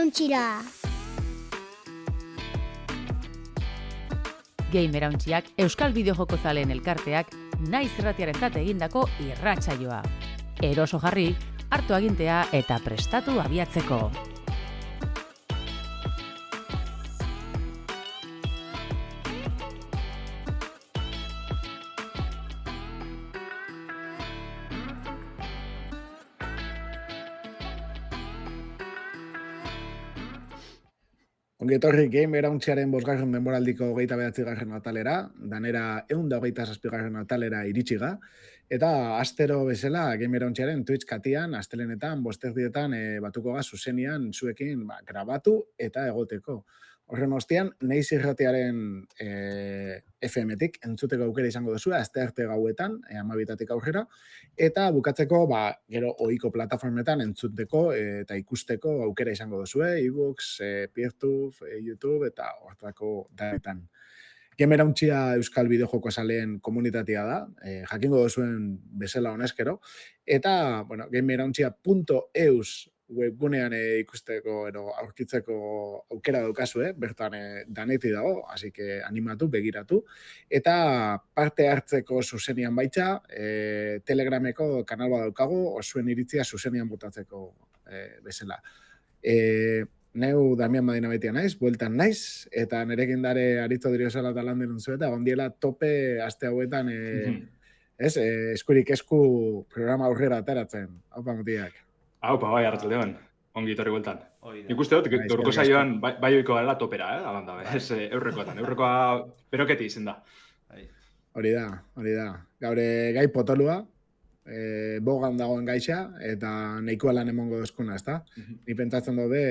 Gamerauntxira. Gamerauntxiak Euskal Bideojoko zaleen elkarteak naiz irratiarentzat egindako irratsaioa. Eroso jarri, hartu agintea eta prestatu abiatzeko. Ongietorri Gamerauntxiaren 5. denboraldiko 29. atalera, danera 127. atalera iritsiga, eta astero bezala Gamerauntxiaren Twitch katian, astelenetan, bosterdietan batuko ga zuzenian zuekin grabatu eta egoteko. Horren ostean, naiz irratiaren FM-tik entzuteko aukera izango duzu, astearte gauetan, 12 aurrera, eta bukatzeko, gero ohiko plataformetan entzuteko eta ikusteko aukera izango duzu, iBooks, Peertube, YouTube eta hortako danetan. Gamerauntxia Euskal Bideojoko zaleen komunitatea da, jakingo duzuen bezala honezkero, eta, gamerauntxia.eus webgunean ikusteko aurkitzeko aukera daukazue, bertan daneti dago, así que animatu, begiratu, eta parte hartzeko zuzenian baitza, Telegrameko kanal bat daukagu, zuen iritzia zuzenian botatzeko bezala. Neu Damian Madina betia naiz, bueltan naiz, eta nerekin dare aritzo diriozala talan denun zu, eta gondiela tope aste hauetan, eskurik esku programa aurrera ateratzen. Haupa, mutiak. Haupa, bai, arratsaldeon. Ongi etorri bueltan. Nik uste dut, gaurko saioan bai oiko gala topera, alanda, ez eurrekoetan. Eurrekoa beroketi izen da. Hori da. Gaure gai potolua, bogan dagoen gaixa, eta nahikoa lan emongo dozkuna, ezta? Ni pentsatzen dode,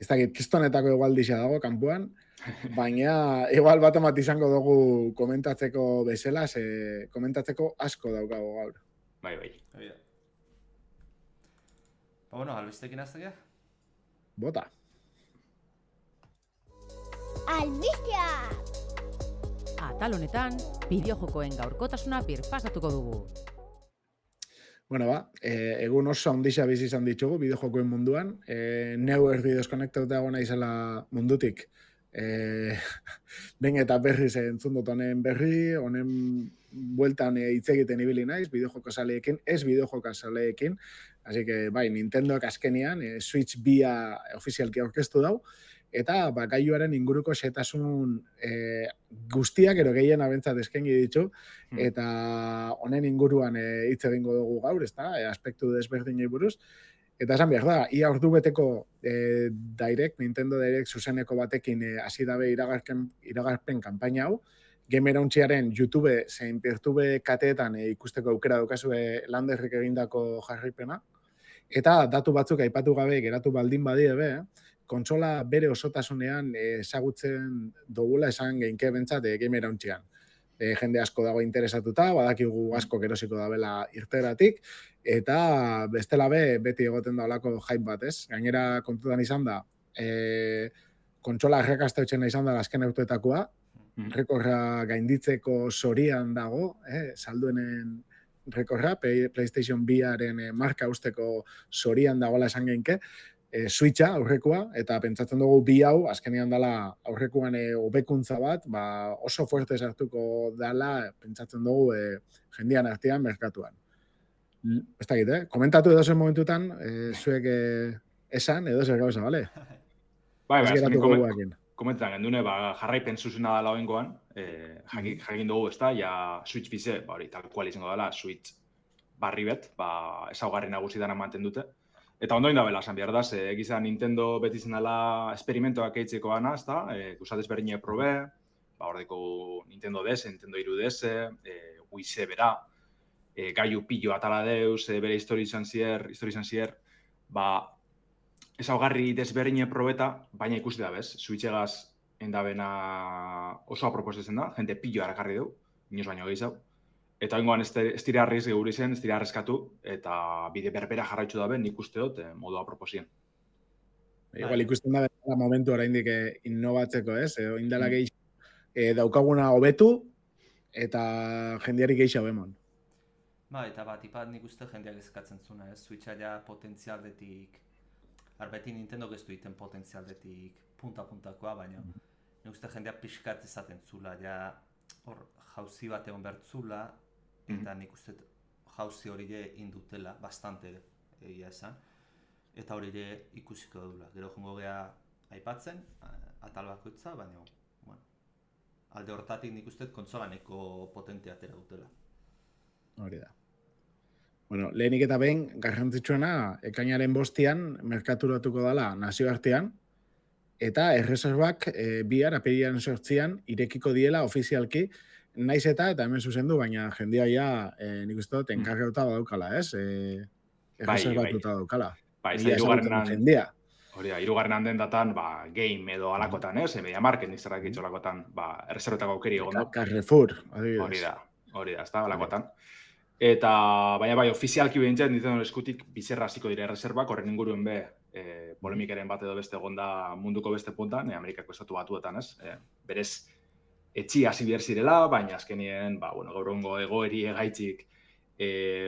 ez dakit, kistonetako igual dixa dago, kanpuan, baina igual bat emat izango dugu komentatzeko bezala, komentatzeko asko daukago gaur. Bai. Albistekin aztegea? Bota. Albistea! Atal honetan, bideojokoen gaurkotasuna birpasatuko dugu. Egun oso handixa bizi izan ditugu bideojokoen munduan. Neu erdi deskonektauta gona izela mundutik. Ben eta berriz entzun dut honen berri, honen bueltan hitz egiten ibili naiz, bideojoko zaleekin, ez bideojoko zaleekin. Así que, Nintendoak azkenian, Switch bia ofizialki aurkeztu dau, eta gailuaren inguruko xetasun guztiak gehien abentzat eskaini ditu, eta honen inguruan hitz egingo dugu gaur, ezta, aspektu desberdinei buruz. Eta esan behar da, ia ordu beteko Nintendo Direct zuzeneko batekin hasi dabe iragarpen kanpaina hau, Gamerauntxiaren YouTube zein Peertube kateetan ikusteko aukera daukazue Landerrik egindako jarraipena, eta datu batzuk aipatu gabe geratu baldin badie kontsola bere osotasunean ezagutzen dugula esan geinke bentsat Gamerauntxian. Jende asko dago interesatuta, badakigu asko erosiko dabela irteratik, eta bestela beti egoten da olako hype bat, ez? Gainera kontutan izan da, kontsola errekastautzena izan da azken urteetakoa, rekorra gainditzeko zorian dago, salduenen rekorra, PlayStation Biaren marka usteko zorian dagoela esan geinke, Switcha aurrekoa, eta pentsatzen dugu bi hau, azkenean dela aurrekoan hobekuntza bat, oso fuerte sartuko dela, pentsatzen dugu jendean artean merkatuan. Ez dakit, komentatu edo zen momentutan, zuek esan edo zer gauza, bale? Komentan gendune, jarraipen zuzena dela oengoan, jakin dugu, ez da, Switch bize, tal kual izango dela, Switch barri bet, ezaugarri nagusi dana manten dute. Eta ondoin da bela, esan behar da, egizan Nintendo beti zen dela esperimentoak eitzeko gana, ez da, usatez berdinak probe, hordeko Nintendo DS, Nintendo 3DS, Wii Z bera, gaiu pillo atala deuz, bere histori izan zier, ezaugarri desberdinak probeta, baina ikusi da bez, Switchegaz endabena oso aproposetzen da, jente pillo harakarri du, inoz baino gehiago. Eta hengoan ez dira arriz geuri zen, ez dira arriskatu, eta bide berbera jarraitzu dabe, nik uste dut, modu aproposien. Igual ikusten da momentu oraindik innovatzeko, ez? Indala gehiago daukaguna hobetu, eta jendeari gehiago emon. Eta bat nik uste jendeak eskatzen zuna, ez? Switcha ja potentzialdetik Beti Nintendo ez du iten potentzialdetik punta-puntakoa, baina nik uste jendea pixkat izaten zula, ja hor jauzi bat egon bertzula, eta nik uste jauzi hori indutela, bastante egia esan, eta hori ikusiko dula. Gero jongo gea aipatzen, atal bakoitza, baina bueno, alde hortatik nik uste kontsolaneko potentea atera dutela. Hori da. Bueno, lehenik eta behin, garrantzitsuena, ekainaren 5 merkaturatuko dela nazioartean, eta erreserbak bihar apirilean 8 irekiko diela ofizialki, naiz eta hemen zuzendu, baina jendia ja nik uste dut enkargauta badaukala, ez? Erreserbatuta daukala. Bai, Mila ezagutzen jendia. Hori da, 3. den datan, game edo alakotan, ez? Media Market nizarrak itxolakotan, erreserbetako aukeri egon da. Carrefour, adibidez. Hori da, ez da, alakotan. Eta, baina bai, ofizialki behintzen, Nintendo eskutik bizerra hasiko dira erreserbak, horren inguruen polemikaren bat edo beste egonda munduko beste puntan, Amerikako estatu batuetan, ez? Berez, etxi hasi behar zirela, baina azkenien, gaur egungo egoeri egaitzik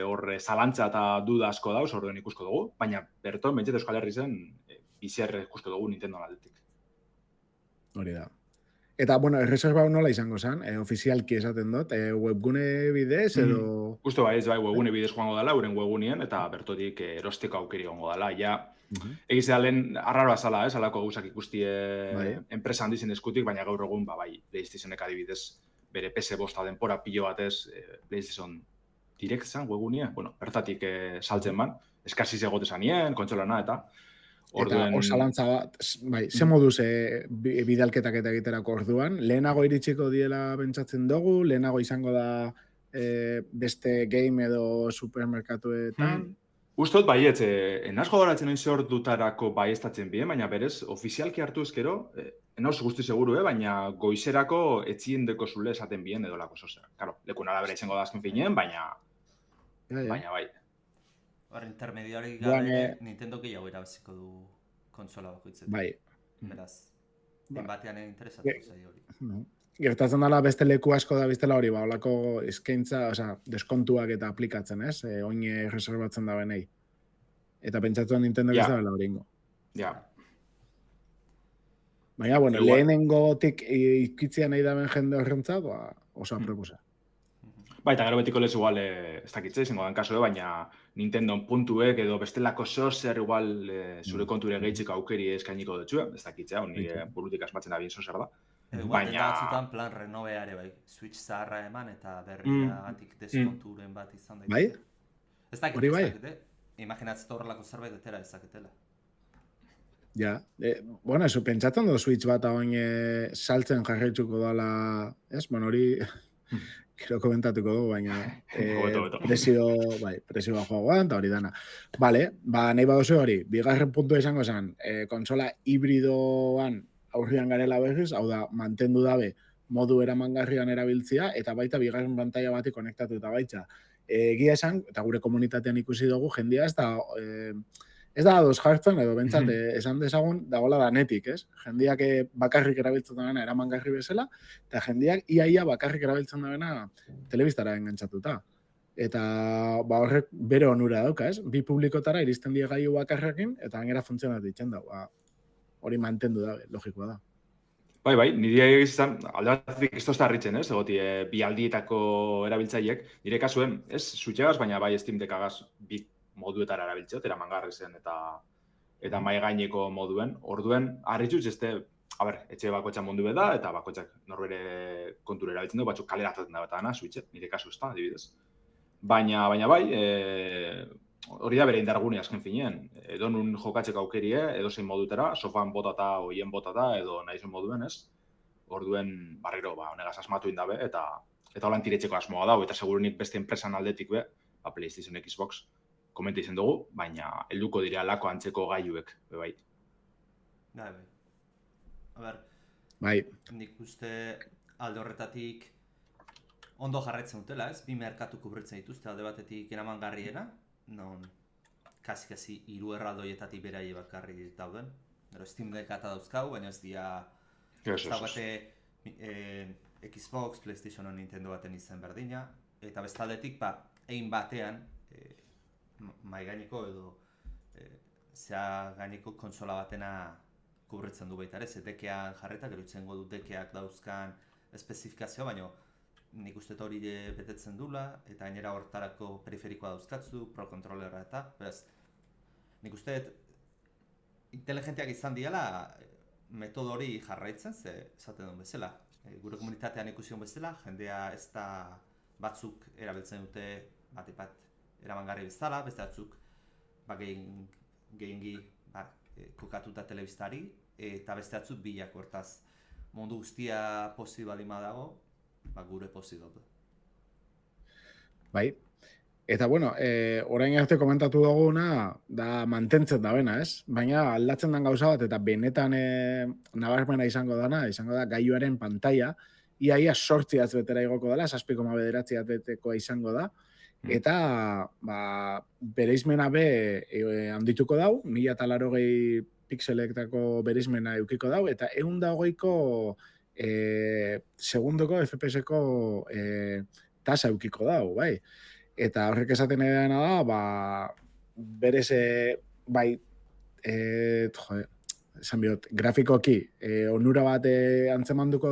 hor zalantza eta duda asko dauz, orduen ikusko dugu, baina berton, bentsete Euskal Herri zen, bizerre ikusko dugu Nintendo aldetik. Hori da. Eta, bueno, erreserba nola izango zen, ofizialki esaten dut, webgune bidez edo... Justo bai, webgune bidez joango dela, uren webgunien, eta bertotik erosteko aukeri gongo dela. Ja, egiz da lehen arraroa zala, alako gauzak ikustie enpresa handizien eskutik, baina gaur egun, PlayStationek adibidez, bere PS5 denpora pilo batez, PlayStation Direct zan webgunia, bertatik saltzen ban, eskarsiz egote zanien, kontsolana eta... Eta hor zalantza bat, ze moduz bidalketak eta egiterako orduan, lehenago iritsiko diela pentsatzen dugu, lehenago izango da beste game edo supermerkatuetan. Ustot baietz, enazko goratzen oin zehor dutarako baiestatzen bien, baina berez, ofizialki hartu ezkero, enauz guzti seguru, baina goizerako etzien deko zule esaten bien edo lako zozera. Claro, lekun arabera izango da azken fineen, baina bai. Hor, intermediari gabe Nintendo gehiago irabaziko du kontsola bakoitzetan. Bai. Beraz, batean interesatu zai hori. Gertatzen dela beste leku asko da biztela hori, holako eskaintza, deskontuak eta aplikatzen, ez? Oin reservatzen da benei. Eta pentsatuan Nintendo ez da bela horingo. Ja. Baina, bueno, lehenengotik ikitzia nahi da ben jende horrentzat, oso aproposa. Bai, eta gero betiko lez igual, ez dakitze, izango den kaso, baina Nintendo puntuek edo bestelako sozer igual zure konture gehitziko aukeri eskainiko dutxua, ez dakitze, nire burutik asmatzen da bien sozer da. Baina... Eta batzutan plan renoveare, bai, Switch zaharra eman eta berria gatik deskonturen bat izan daik. Bai? Ez dakite, imaginatzeta horrelako zerbait etera ezaketela. Ja, bueno, pentsatzen du Switch bat hain saltzen jarraitzuko dala, ez? Bueno, hori... Kero komentatuko dugu, baina presio joagoan, eta hori dana. Bale, nahi badozu hori, bigarren puntua izango zen, konsola hibridoan aurrian garela berriz, hau da, mantendu dabe modu eramangarrian erabiltzia, eta baita bigarren pantalla bati konektatu eta baitza. Egia esan, eta gure komunitatean ikusi dugu, jendia ez da ados jartzen, edo bentsat, esan dezagun, dagoela danetik, ez? Jendiak bakarrik erabiltzen dena eramangarri bezala, eta jendiak iaia bakarrik erabiltzen dena telebistara engantzatuta. Eta horrek bere onura dauka, ez? Bi publikotara iristen die gailu bakarrekin, eta gainera funtzionatu ditzen da. Hori mantendu da, logikoa da. Bai, nire egizan, alde batetik ez tozta harritzen, ez? Egoti, bi aldietako erabiltzaiek, nire kasuen, ez? Switchegaz, baina bai Steam Deckagaz bi moduetara erabiltzeot, eramangarri zen eta mai gaineko moduen. Orduen, harritxutz, etxe bakotxan mundu da, eta bakotxak norbere kontura erabiltzen du, batzuk kaleratatzen da betana, Switchet, nire kasu ez da, adibidez. Baina bai, hori da bere indargune azken finean. Edo nun jokatzeko aukerie, edo zein modutera, sofan botata, oien botata, edo nahi zen moduen, ez? Orduen, barriro, honegaz asmatu indabe, eta holan tiretxeko asmoa dago, eta segurunik beste enpresan aldetik be, PlayStation, Xbox, komenta izen dugu, baina helduko dira lako antzeko gailuek, bai. Bai. A ber, nik uste alde horretatik ondo jarraitzen dutela, ez? Bi merkatu kubritzen dituzte alde batetik eramangarriena, non kasi 3 erraldoietatik beraie bakarri dauden. Gero Steam Deckata dauzkau, baina ez dira ez dagoate Xbox, PlayStation o Nintendo baten izen berdina, eta bestaldetik egin batean maigaineko edo zea gaineko kontsola batena kubritzen du baita ere, ze dekean jarreta, gero itzengo du dekeak dauzkan espezifikazioa, baina nik uste hori betetzen dula, eta gainera hortarako periferikoa dauzkatzu, pro kontrolerra eta, beraz, nik uste inteligentiak izan diala metodo hori jarraitzen, ze esaten duen bezala. Gure komunitatean ikusi duen bezala, jendea ez da batzuk erabiltzen dute bat eramangarri bezala, beste batzuk gehiengi kokatuta telebistari, eta beste batzuk bilak, hortaz mundu guztia posi balima dago, gure posi dut. Bai. Eta bueno, orain arte komentatu duguna da mantentzen da bena, ez? Baina aldatzen den gauza bat eta benetan nabarmena izango da gailuaren pantaila, iaia 8 betera igoko dela, 7,9 betekoa izango da, eta bereizmena be handituko dau, 1080 pixelektako bereizmena eukiko dau, eta 120ko segundoko FPS-ko tasa eukiko dau, bai. Eta horrek esaten edena da, berez, bai, esan bihot, grafikoki onura bat antzemanduko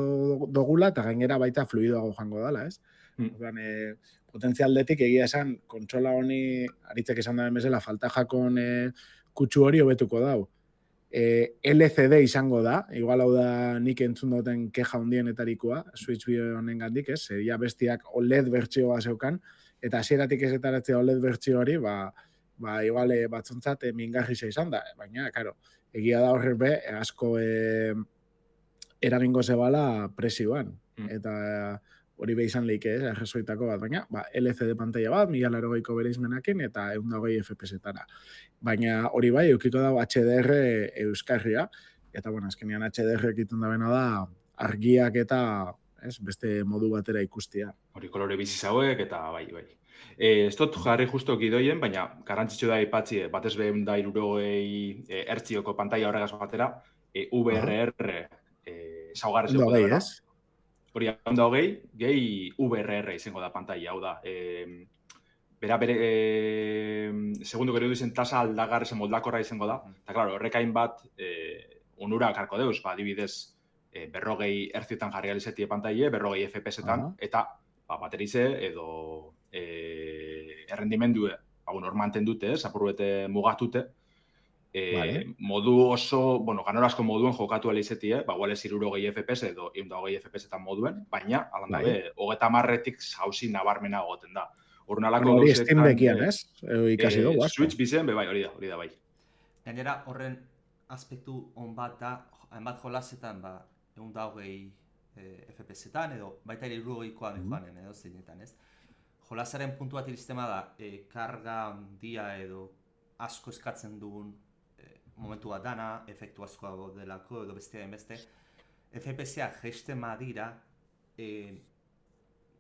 dugula, eta gainera baita fluidoago joango dela, ez? Potentzialdetik egia esan, kontsola honi, aritzek esan da bezala, falta jakon kutsu hori hobetuko dau. LCD izango da, igual hau da nik entzun duten keja hundienetarikoa, Switch honen gandik, ez? Seria bestiak OLED bertsioa zeukan, eta hasieratik ez etaratzea OLED bertsio hori, igual batzontzat mingarrisa izan da, baina, karo, egia da horrek be, asko eragingo zebala presioan, eta hori be izan leike, errezoitako bat, baina, LCD pantalla bat, 1080ko bereizmenakin, eta 120 FPS-etara. Baina hori bai, eukiko dago HDR euskarria, eta, bueno, azkenean HDR ekitun da bena da, argiak eta beste modu batera ikustia. Hori kolore bizi zauek, eta bai. Ez dut jarri justo gidoien, baina garantzitsu da ipatzi, batez behin da 60 hertzioko pantalla horregaz batera, VRR saugarri zeuko da, bera. Hori, 120, gehi VRR izango da pantalla, hau da. Bere segundu gero duzen tasa aldagarri zen moldakorra izango da, eta, klaro, horrekain bat onura karko deuz, adibidez, 40 hertzietan jarri alizetie pantaile, 40 FPS-etan, eta baterize edo errendimendue, hor mantendute, apurruete mugatute, modu oso, ganorazko moduen jokatu alizetie, gualez 60 FPS edo 120 FPS-etan moduen, baina, alan dabe, 30-etik jauzi nabarmena goten da. Hori Steam Deckian, ez? Ikasi dugu, Switch bizen, hori da, bai. Gainera, horren aspektu on bat da, hainbat jolasetan, 120 FPS-etan, edo baita ere 60koan joanen, edo zeinetan, ez? Jolasaren puntu bat iristema da, karga handia edo asko eskatzen dugun momentu bat dana, efektu askoago delako, edo bestearen beste, FPS-ak jeisten madira,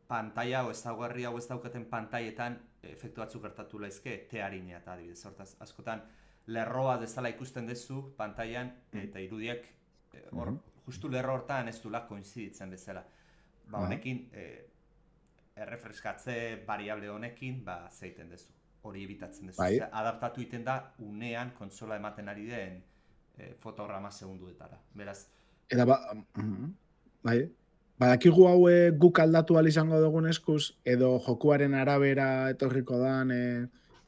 pantalla o ezaugarri hau ez daukaten pantaietan efektu batzuk gertatu laizke tearina eta adibidez. Hortaz, askotan lerroa dezala ikusten duzu pantailan eta irudiak justu lerro hortan ez dula koinziditzen bezala. Honekin, errefreskatze variable honekin zeiten duzu. Hori ebitatzen duzu. Adaptatu iten da unean kontsola ematen ari den fotograma segunduetara. Beraz... Eta bai... Badakigu hau guk aldatu izango dugun eskuz, edo jokuaren arabera etorriko dan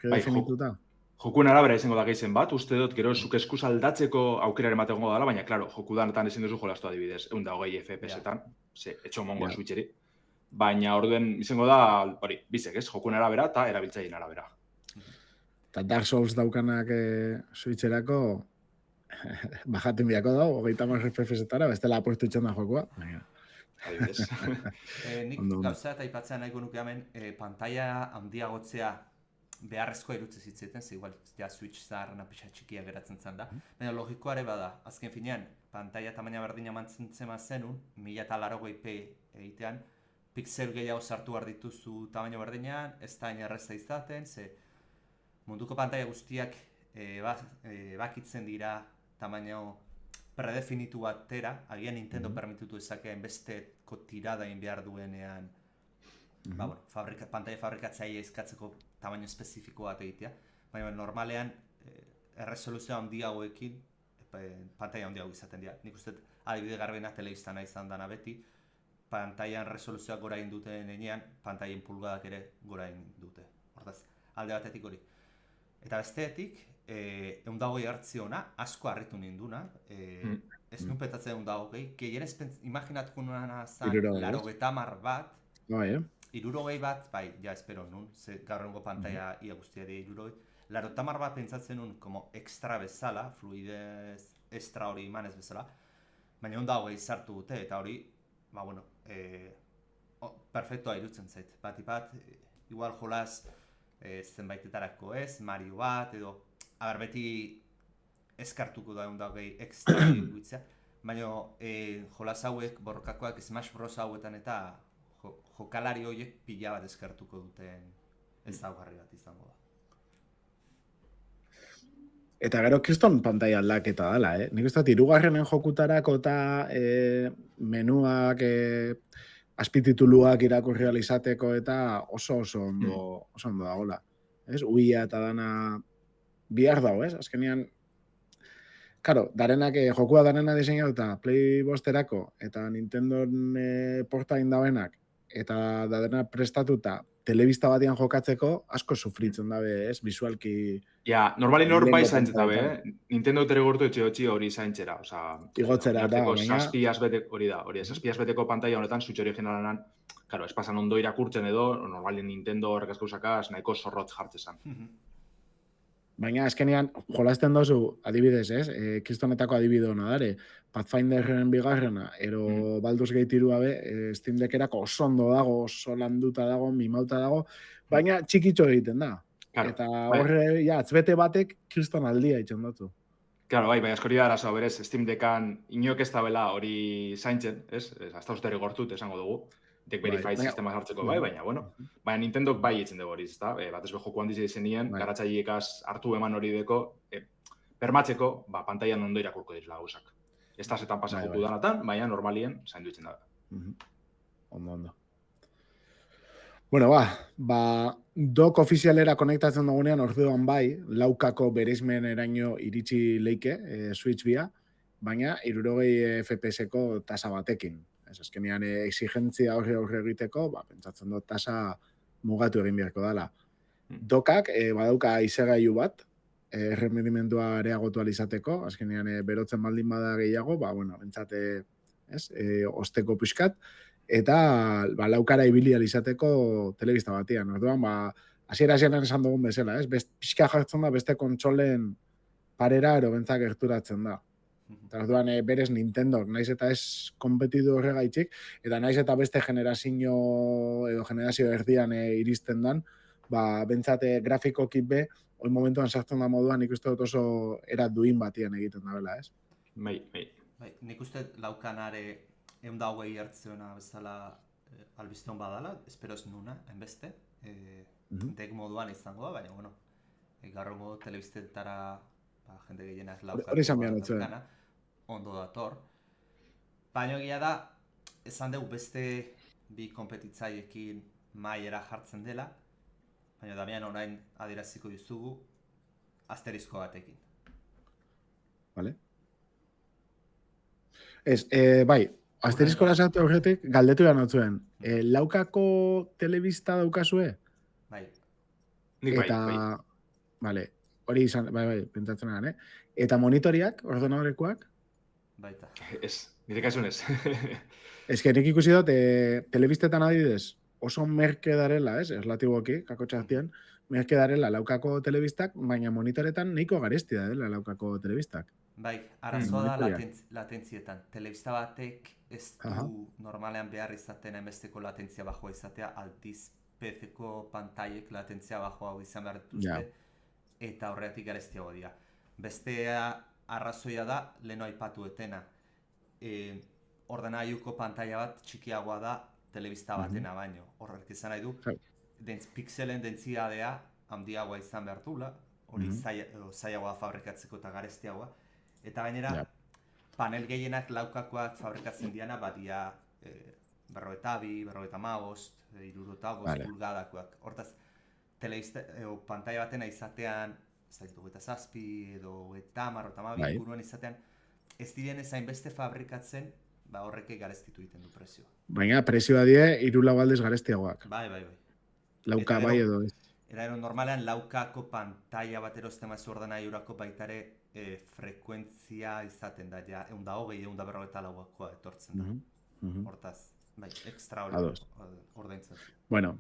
definituta? Jokuen arabera izango da geizen bat, uste dut, gero zuk eskuz aldatzeko aukeraren bat egongo dela, baina, klaro, jokudanetan ezin duzu jolastu adibidez, 120 FPS-etan, etxo mongoa switcheri. Baina orduen izango da, hori, bizek ez, jokuen arabera eta erabiltzaileen arabera. Eta Dark Souls daukanak switcherako, bajaten biako dago, 30 FPS-etara, bestela apuestu itxan da jokua. Nik gauza eta aipatzea nahiko nuke hemen, pantalla handiagotzea beharrezkoa irutze zitzeten, ze igual Switch zaharrena pixa txikia geratzen zen da. Baina logikoare bada, azken finean, pantalla tamaina berdina mantzentzema zenun, 1080p egitean, pixel gehiago sartu behar dituzu tamaino berdinean, ez da inerreza izaten, ze munduko pantalla guztiak bakitzen dira tamaino predefinitu batera, agian Nintendo permititu ezakeen besteko tirada egin behar duenean pantalla fabrikatzaile eskatzeko tamaino espezifiko bat egitea, baina normalean erresoluzio handiagoekin, pantaila handiago izaten dira. Nik uste adibide garbena telebistana izan dana beti, pantailan resoluzioak gora egin duten enean, pantailen pulgadak ere gora egin dute. Hortaz, alde batetik hori. Eta besteetik, 120 hertziona asko harritu ninduna, ez nuen petatzen 120, gehienez imaginatuko nuena zan 80 bat, 60 bat, bai, ja espero nun, ze gaur egungo pantaila ia guztia di 60, 80 bat pentsatzen nun, como extra bezala, fluidez extra hori imanez bezala, baina 120 sartu dute, eta hori, ba, bueno, perfektoa irutzen zait. Bat, igual jolas zenbaitetarako ez, Mario bat, edo, beti eskartuko da 120 extra iruditzea, baina jolas hauek, borrokakoak, Smash Bros hauetan eta jokalari horiek pila bat eskartuko duten ezaugarri bat izango da. Eta gero kriston pantaila aldaketa dela, Nik uste hirugarrenen jokutarako eta menuak, azpitituluak irakurri ahal izateko eta oso ondo dagoela. Ez? Uia eta dana bihar dago, ez? Azkenean, karo, jokua darena diseinatu eta Play bosterako eta Nintendo portain dauenak eta dena prestatuta telebista batian jokatzeko asko sufritzen dabe, ez? Visualki... Ja, normalin hor bai zaintzen dabe, Nintendo tere gortu etxe hori zaintzera, oza... Igotzera da, baina... Zazpiaz beteko pantaila honetan, Switch originalanan, karo, ez pasan ondo irakurtzen edo, normalin Nintendo horrek askauzakaz nahiko zorrotz jartzezan. Baina azkenean, jolasten dozu, adibidez, ez? Kristonetako adibide hona dare, Pathfinderren bigarrena, ero Baldur's Gate 3 Steam Deckerako oso ondo dago, oso landuta dago, mimauta dago, baina txikitxo egiten da. Claro, eta horre, atzbete batek kriston aldia itxen datu. Claro, bai, askori da arazoa berez, Steam Deckan inok ez dabela hori zaintzen, ez? Hasta usteri gortut esango dugu. Deck Verified sistema jartzeko baina, bueno. Baina Nintendok bai etzen dugu hori, ezta? Batez be joku handiz izenien, garatzaileekaz hartu eman hori deko, bermatzeko, pantailan ondo irakurko dizla gauzak. Ez da zetan pasa joku danatan, baina normalien zaindu itzen dabe. Ondo. Bueno, dok ofizialera konektatzen dugunean orduan bai, laukako bereizmen eraino iritsi leike, Switch bia, baina 60 FPS-eko tasa batekin. Ez azkenean exigentzia horre egiteko, pentsatzen dut tasa mugatu egin beharko dela. Dokak badauka izegailu bat, errendimendua areagotu alizateko, azkenean berotzen baldin bada gehiago, bentsate osteko pixkat, eta laukara ibili alizateko telebista batian. Orduan, hasiera-hasieran esan dugun bezala, pixka jartzen da beste kontsolen parera ero bentzak gerturatzen da. Eta orduan, berez Nintendo, naiz eta ez konpetitu horregaitzik, eta naiz eta beste generazio edo generazio erdian iristen dan, bentsate grafikoki be, hori momentuan sartzen da moduan, nik uste dut oso erat duin batian egiten da bela, ez? Bai, nik uste laukanare 120 hertziona bezala albizteon badala, espero ez nuna, enbeste, dek moduan izango da, baina, bueno, garrongo telebiztetara jende gehienak laukana, ondo dator. Baina egia da, esan dugu beste bi konpetitzaiekin maiera jartzen dela, baina Damian orain adieraziko dizugu asterizko batekin. Vale. Bai, asterizko lasatu horretik galdetu da notzuen. Laukako telebista daukazue? Bai. Nik bai. Vale, hori izan, bai, pentsatzen egan, Eta monitoriak, ordenadorekoak? Baita. Ez, nire kasun ez. Ez que nik ikusi dut, telebistetan adidez, oso merke darela, erlatiboki, kakotxaztian, merke darela laukako telebistak, baina monitoretan nahiko garesti da dela laukako telebistak. Bai, arazoa da latentzietan. Telebista batek ez du normalean behar izaten enbesteko latentzia bajoa izatea, aldiz PC-ko pantailek latentzia bajoa izan behar dituzte, eta horregatik garestiago dira. Bestea arrazoia da, leheno aipatu etena. Ordenagailuko pantaila bat txikiagoa da telebista batena baino. Horrek izan nahi du, pixelen dentsiadea handiagoa izan behar dula, hori zailagoa fabrikatzeko eta garestiagoa. Eta gainera, panel gehienak laukakoak fabrikatzen diana, badia 42, 55, 65 pulgadakoak. Hortaz, pantaila batena izatean ez dakit 27 edo 10 eta 12 Bai. inguruan izatean, ez diren ezain beste fabrikatzen, ba horrek garestitu egiten du prezioa. Baina prezioa die 3-4 aldez garestiagoak. Bai. Lauka Eta bai gero- edo ez. Era normalean laukako pantalla bat erosten mazu ordenagailurako baita ere frekuentzia izaten da, ja 120, 154 etortzen da. Mhm. Hortaz, bai, extra hori Ados. ordaintzen zu. Bueno,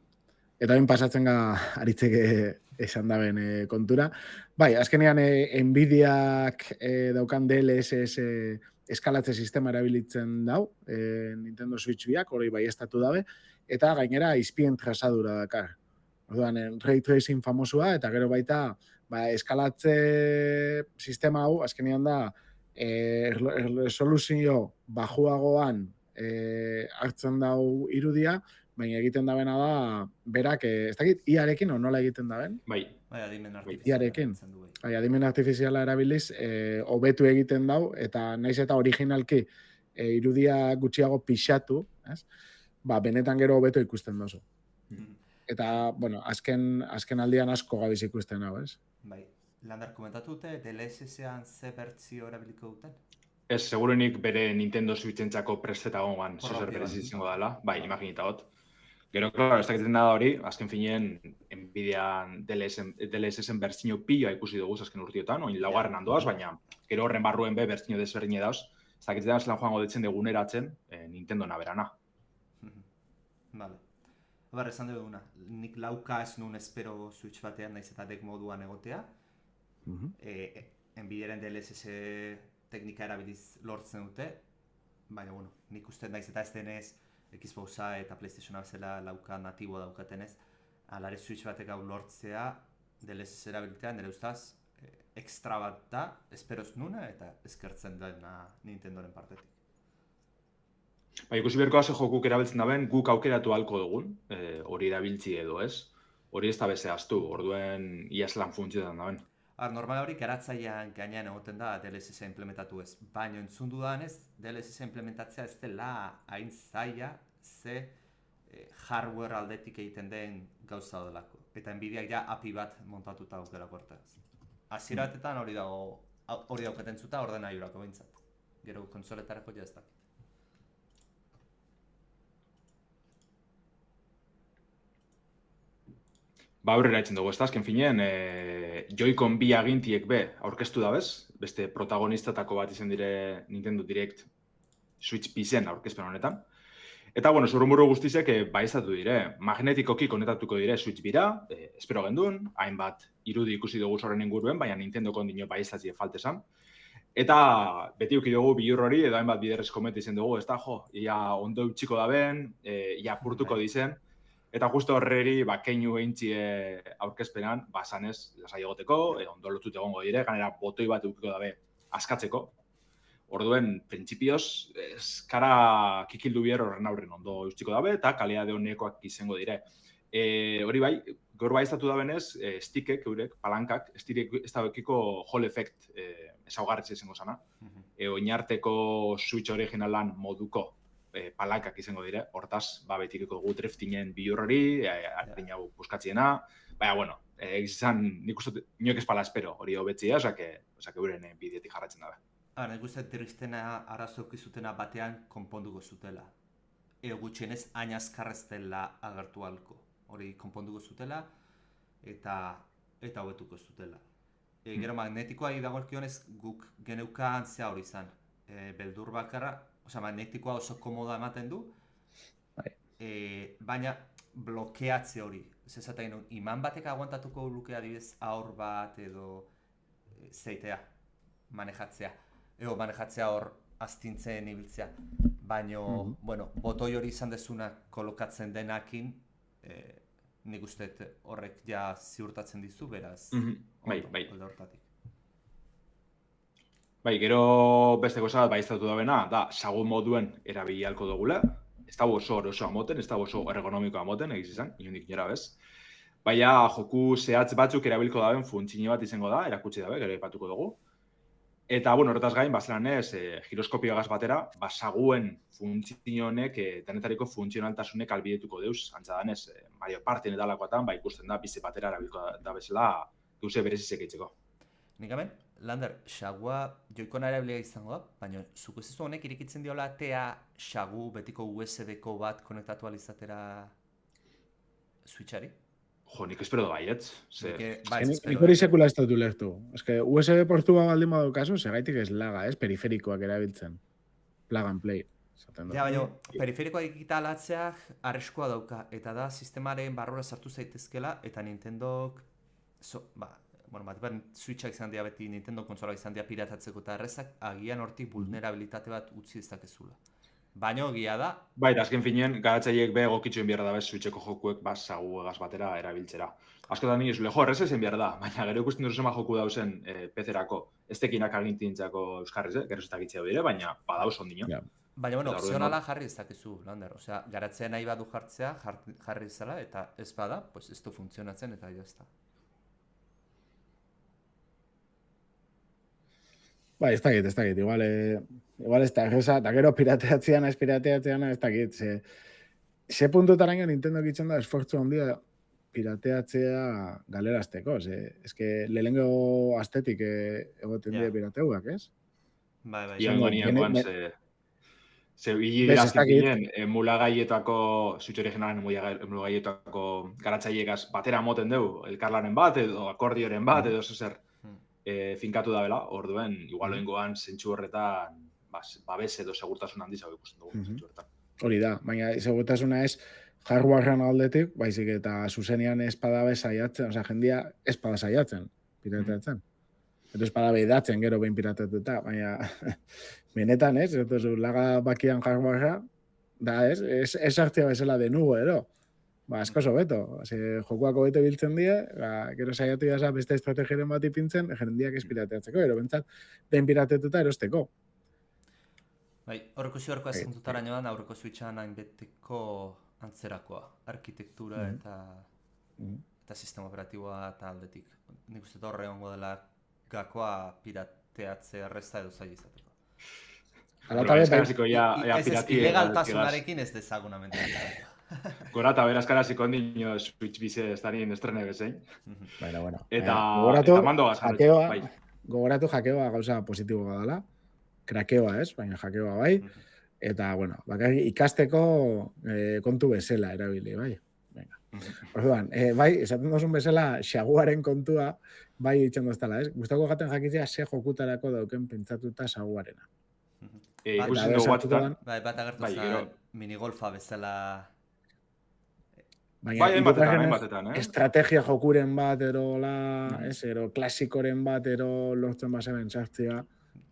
eta hain pasatzen aritzeke esan daben kontura. Bai, azkenean Nvidiak daukan DLSS eskalatze sistema erabilitzen dau, Nintendo Switch biak, hori bai estatu dabe, eta gainera izpien trazadura dakar. Orduan, ray tracing famosua, eta gero baita, eskalatze sistema hau, azkenean da, resoluzio bajuagoan hartzen dau irudia, baina egiten dabena da, berak, ez dakit, iarekin o nola egiten daben? Bai, Bai, adimen Iarekin. artifiziala du, bai. Bai, adimen artifiziala erabiliz, hobetu egiten dau, eta naiz eta originalki irudia gutxiago pixatu, ez? Benetan gero hobeto ikusten dozu. Mhm. Eta, bueno, azken aldian asko gabiz ikusten hau, ez? Bai, Landar komentatu dute, DLSS-ean ze bertzio erabiliko duten? ez, segurenik bere Nintendo Switchentzako presteta gongan, zozer Porrotio berez bat. izango dela, bai, imaginita hot. Gero, klaro, ez dakiten da hori, azken finean, Nvidian DLSS-en bertzino pila ikusi dugu azken urtiotan, oin laugarren handoaz, baina gero horren barruen be bertzino desberdine dauz, ez dakiten da zelan joango ditzen deguneratzen Nintendo naberana. Vale. Bar, esan duguna, nik lauka ez nuen espero Switch batean, naiz eta deck moduan egotea. Nvidiaren DLSS teknika erabiliz lortzen dute, baina, bueno, nik uste naiz eta ez denez Xboxa eta PlayStationa bezala lauka natibo daukatenez, alare Switch batek hau lortzea DLSS erabilitea, nire ustaz, extra bat da, espero ez nuna eta eskertzen dena Nintendoren partetik. Ikusi beharko ze jokuk erabiltzen daben, guk aukeratu halko dugun, hori erabiltzi edo ez. Hori ez da bezehaztu, orduen iaz lan funtzioetan daben. Normal hori garatzailean gainean egoten da DLSS implementatu ez, baina entzun dudanez, DLSS implementatzea ez dela hain zaila ze hardware aldetik egiten den gauza delako. Eta Nvidiak ja API bat montatuta aukerako hortaz. Hasiera batetan hori daukaten zuta ordenailurako behintzat. Gero konsoletarako ja ez dakit. Aurrera itzen dugu, ez da, azken finean, Joy-Con bi agintiek be aurkeztu da bez, beste protagonistatako bat izan dire Nintendo Direct Switch P-zen aurkezpen honetan. Eta, bueno, zurrumurru guztizek baiztatu dire, magnetikoki konetatuko dire Switch bira, espero gendun, hainbat irudi ikusi dugu zorren inguruen, baina Nintendo kondino baiztatzie faltezan. Eta beti uki dugu bilur hori, edo hainbat biderrez komenti izan dugu, ez da, ia ondo utxiko daben, ia purtuko dizen. Eta justo horreri, keinu egintzie aurkezpenan, sanez, lasai egoteko, ondo lotut egongo dire, ganera botoi bat eukiko dabe askatzeko. Orduen, printzipioz, eskara kikildu bier horren aurren ondo eustiko dabe, eta kalidade honekoak izango dire. Hori bai, gaur bai estatu dabenez, stickek, eurek, palankak, ez da ekiko Hall Effect ezaugarritze izango zana. Oinarteko Switch originalan moduko palankak izango dire, hortaz, betiriko dugu driftingen bilur hori, ardin hau buskatziena, baina, bueno, egizan, nik uste, inoek espala espero hori hobetzia, osake euren bideetik jarratzen dabe. Nik uste driftena arazo zutena batean konponduko zutela. Gutxienez, hain azkarrez dela agertu halko. Hori konponduko zutela eta hobetuko zutela. Gero magnetikoa dagokionez guk geneukan zea hori izan. Beldur bakarra, magnetikoa oso komoda ematen du, baina blokeatze hori. Ez esaten iman batek aguantatuko luke adibidez aur bat edo zeitea, manejatzea. Manejatzea hor astintzen ibiltzea. Baina, bueno, botoi hori izan dezuna kolokatzen denakin, nik uste horrek ja ziurtatzen dizu, beraz, ondo hortatik. Gero beste goza bat baiztatu dabena, da, sagun moduen erabili halko dugula. Ez da oso amoten, ez da oso ergonomikoa amoten, egiz izan, inondik inora bez. Baina joku zehatz batzuk erabilko daben funtzio bat izango da, erakutsi dabe, gero ipatuko dugu. Eta, bueno, horretaz gain, zelanez, giroskopioagaz batera, saguen funtzio honek, denetariko funtzionaltasunek albidetuko deuz, antza danez, Mario Party edalakoetan, ikusten da, bizi batera erabilko da bezala, gauze berezizek eitzeko. Nik hemen, Lander, xagua joikona erabilia izango da, baina zuk ez honek irikitzen diola atea xagu betiko USB-ko bat konektatu alizatera switchari? Jo, nik espero da baietz. Ze, Nik hori sekula ez dut ulertu. Ez que USB portu bat baldin badu kasu, segaitik ez laga, ez? Periferikoak erabiltzen. Plug and play. Ja, baina, periferikoa digitalatzeak arriskua dauka, eta da sistemaren barrura sartu zaitezkela, eta Nintendok, Switchak izan dira beti Nintendo kontsolak izan dira piratatzeko eta errezak agian hortik vulnerabilitate bat utzi dezakezula. Baina egia da... Bai, da azken finean, garatzaileek be egokitzen behar da bez Switcheko jokuek sagu egaz batera erabiltzera. Askotan nire zule, jo, errez ezen behar da, baina gero ikusten duzu zema joku dauzen PC-erako, ez tekinak agintintzako euskarriz, gero ez dakitzea dire, baina badauz ondino. Ja. Baina, opzionala jarri ez dakizu, Lander. Osea, garatzea nahi badu jartzea, jarri zela, eta ez bada, pues ez du funtzionatzen, eta jazta. Bai, ez dakit, igual ez da, eta gero pirateatzean, ez dakit, ze puntutaraino Nintendo gitzen da esfortzu handia pirateatzea galerazteko, ez que lehenengo astetik egoten dira pirateuak, ez? Bai. Iango niangoan, ze hili azken ginen, emulagaietako, Switch originalen emulagaietako garatzaileegaz batera moten dugu, elkarlanen bat, edo akordioren bat, edo zer finkatu da bela, orduen, igual oingoan zentsu horretan babes edo segurtasun handiz hau ikusten dugu zentsu horretan. Hori da, baina segurtasuna ez hardwarean aldetik, baizik eta zuzenean ez padabe saiatzen, osea, jendia ez pada saiatzen, pirateatzen. Eta ez padabe idatzen gero behin piratetuta, baina benetan ez, laga bakian hardwarea, da ez hartzea bezala de nubo, ero. Asko sobeto, jokuak hobeto biltzen die, gero saiatu jasa beste estrategiaren bat ipintzen, jendiak ez pirateatzeko, ero bentsat, den piratetuta erosteko. Bai, horreko ziorkoa ezin dutara nioan, aurreko Switchan hainbeteko antzerakoa, arkitektura eta sistema operatiboa eta aldetik. Nik uste horre egongo dela gakoa pirateatze errezta edo zaila izateko. Ilegaltasunarekin ez dezaguna mentalitatea. Gora eta berazkaraziko ondino Switch bize ez darien estrene bezein. Bueno. Eta mando gogoratu jakeoa gauza positiboa dela. Krakeoa ez, baina jakeoa bai. Eta, ikasteko kontu bezala erabili, bai. Orduan, bai, esaten dozun bezala, xaguaren kontua, bai itxen doztala, ez? Gustako gaten jakitzea ze jokutarako dauken pentsatuta xaguarena. Ikusten dugu batzutan. Bai, bat agertu zen minigolfa bezala... Baina, batetan, estrategia jokuren bat, ero klasikoren bat, ero lortzen basemen sartzea.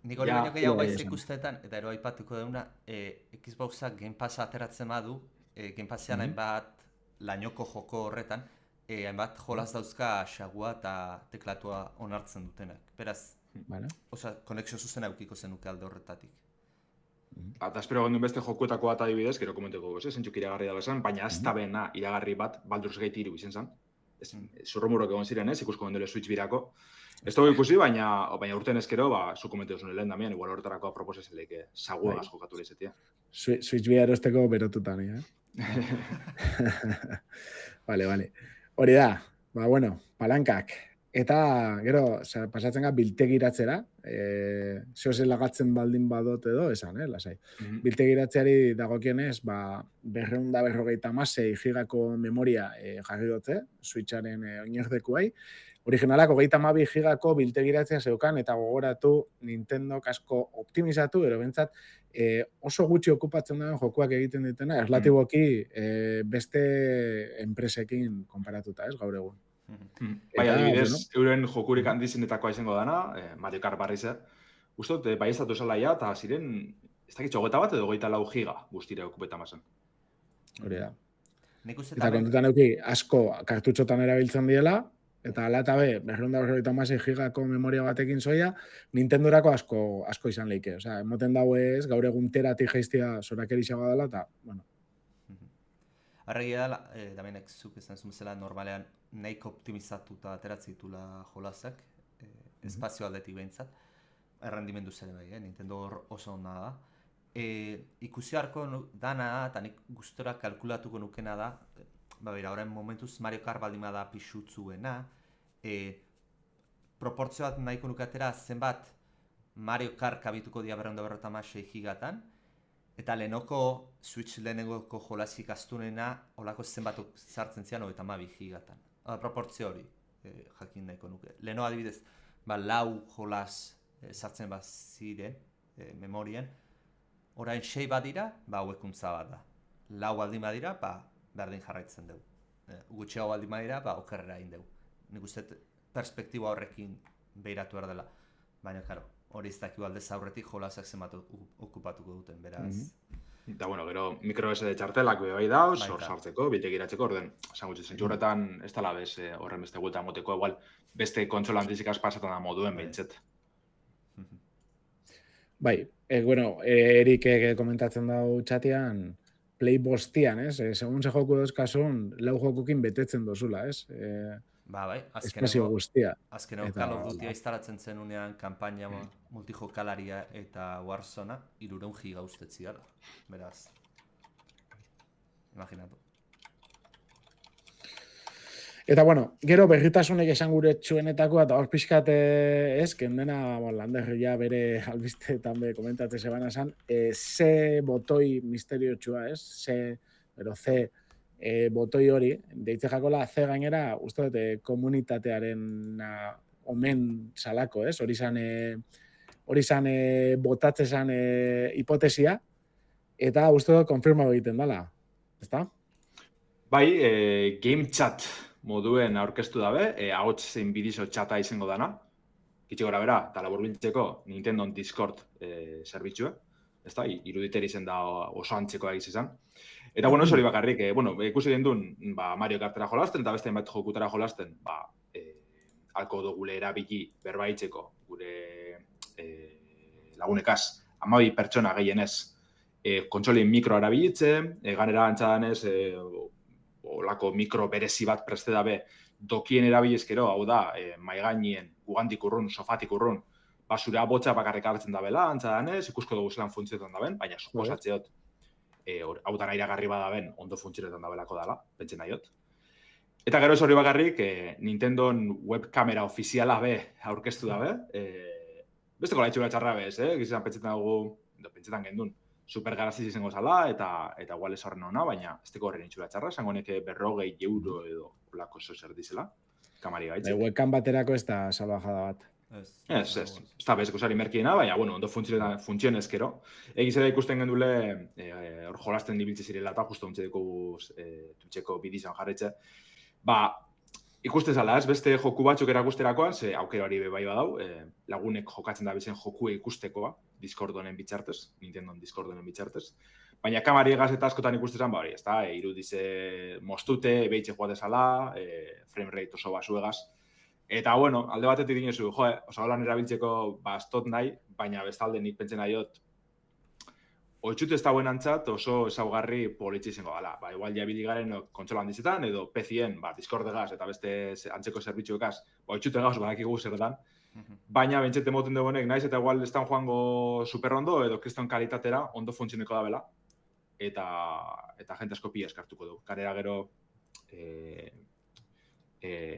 Nik hori baino gehiago baizik usteetan, eta ero aipatuko deuna, Xboxak Game Passa ateratzen badu, Game Passean hainbat lainoko joko horretan, hainbat jolaz dauzka xagua eta teklatua onartzen dutenak. Beraz, konexio zuzena eukiko zenuke alde horretatik. Eta espero gondun beste jokuetako bat adibidez, gero komenteko goz, zentzuk iragarri da bezan, baina ez da bena iragarri bat Baldur's Gate 3 izen zen. Zurrumurok egon ziren ez, ikusko gondele Switch birako. Ez dugu ikusi, baina urten ezkero, zu komenteko zuen lehen damien, igual horretarako aproposez leike saguagaz jokatu lehizetia. Switch bia erosteko berotutan, Vale. Hori da, palankak. Eta, gero, pasatzen gara biltegiratzera, zehoz lagatzen baldin badot edo, esan, lasai. Biltegiratzeari dagokienez, 256 gigako memoria jarri dutze, Switcharen oinordekuai. Originalak 32 gigako biltegiratzea zeukan, eta gogoratu Nintendo asko optimizatu, ero bentsat, oso gutxi okupatzen da jokuak egiten ditena, erlatiboki beste enpresekin konparatuta, ez, gaur egun. Bai, adibidez, euren jokurik handizenetakoa izango dana, Mario Kart barrize. Ustot, bai ez datu esalaia, eta ziren, ez dakitxo, 21 edo 24 giga guztire okupeta mazen. Hori da. Eta kontutan euki, asko kartutxotan erabiltzen diela, eta ala eta be, 256 gigako memoria batekin zoia, Nintendorako asko izan leike. Osea, emoten dago ez, gaur egun teratik jaiztia zorakerixagoa dela, eta, Arregia da, damenek zuk esan zumezela normalean nahiko optimizatuta ateratzen ditula jolazak, espazio aldetik behintzat, errendimendu zere bai, Nintendo oso ona da. Ikusi harko dana, eta nik gustora kalkulatuko nukena da, orain momentuz Mario Kart baldin da pixutzuena, proportzio bat nahiko nukatera zenbat Mario Kart kabituko dia 256 gigatan, eta lehenoko Switch lehenengoko jolasik astunena olako zenbatuk sartzen zian 32 gigatan. Proportzio hori jakin nahiko nuke. Leheno adibidez, lau jolas sartzen bat ziren memorien, orain 6 badira, hauekuntza bat da. 4 baldin badira, berdin jarraitzen dugu. Gutxiago baldin badira, okerrera egin dugu. Nik uste perspektiba horrekin behiratu behar dela. Baina, karo, hori ez dakiu aldez aurretik jolasak zenbat okupatuko duten, beraz. Eta, bueno, gero micro SD txartelak bai dauz, hor sartzeko, biltegiratzeko, orden, esan gutxi, zentzu horretan ez dela bez horren beste guelta moteko, igual beste kontsola antizikaz pasatan da moduen behintzet. Bai, bueno, Erik komentatzen dau txatian, Play bostian, segun ze joku dauzkasun, 4 jokukin betetzen dozula, Bai, espazio guztia. Azkeneko Call of Duty instalatzen zen unean kanpaina multijokalaria eta Warzone 300 giga ustetzi dara. Beraz, imaginatu. Eta, bueno, gero berritasunek esan gure txuenetako, eta hor pixkat kendena landerria bere albisteetan komentatzen zebana esan, C botoi misterio txua, C botoi hori, deitze jakola C gainera, uste dut komunitatearen omen salako, hori zan botatze zan hipotesia, eta uste dut konfirma egiten dela, ezta? Bai, game chat moduen aurkeztu dabe, ahots zein bidizo txata izango dana. Kitxe gora bera, eta laburbiltzeko Nintendo Discord zerbitzua. Ez da, iruditer izen da oso antzekoa egiz izan. Eta, bueno, ez hori bakarrik, ikusi den duen Mario Kartera jolasten, eta beste bat jokutara jolasten, alko dugule erabili berbaitzeko gure lagunekaz, 12 pertsona gehienez kontsolin mikro erabilitze, ganera antzadanez, olako mikro berezi bat preste dabe dokien erabilizkero, hau da, maigainien, gugandik urrun, sofatik urrun, zure abotxa bakarrik hartzen dabela, antzadanez, ikusko dugu zelan funtzionetan daben, baina suposatzeot, hau da iragarri badaben, ondo funtzionetan dabelako dala, pentzen nahiot. Eta gero ez hori bakarrik, Nintendo webkamera ofiziala be aurkeztu dabe, beste gola itxura txarra bez, gizan pentsetan gendun, supergaraziz izango zala, eta igual ez horren hona, baina ez teko horren itxura txarra, zango neke 40 euro edo lako zer dizela, kamari gaitzik. Webcam baterako ez da salvajada bat. Ez da bezko zari merkiena, baina, bueno, ondo funtzionezkero. Egizera ikusten gendule, hor jolasten dibiltze zirela eta justo ontsedeko tutxeko bidizan jarretxe. Ikusten zala, beste joku batzuk erakusterakoan, ze aukera hori bai badau, lagunek jokatzen da bizen joku ikustekoa, Discordonen bitxartez, Nintendo Discordonen bitxartez. Baina kamari egaz eta askotan ikustezan, hori, ez da, irudize mostute, behitxe joatezala, frame rate oso basu egaz. Eta, bueno, alde batetik dinezu, oso holan erabiltzeko bastot nahi, baina bestalde nik pentzen nahiot, oitxut ez dauen antzat oso ezaugarri politxe izango gala. Igual jabili garen kontsola handizetan, edo PC-en, Discord egaz eta beste antzeko zerbitzu egaz, oitxut egaz badakigu zer dan. Baina bentsete moten dugunek, naiz eta igual estan joango superrondo edo kriston kalitatera ondo funtzioneko da bela. Eta jente asko pia eskartuko du. Karera gero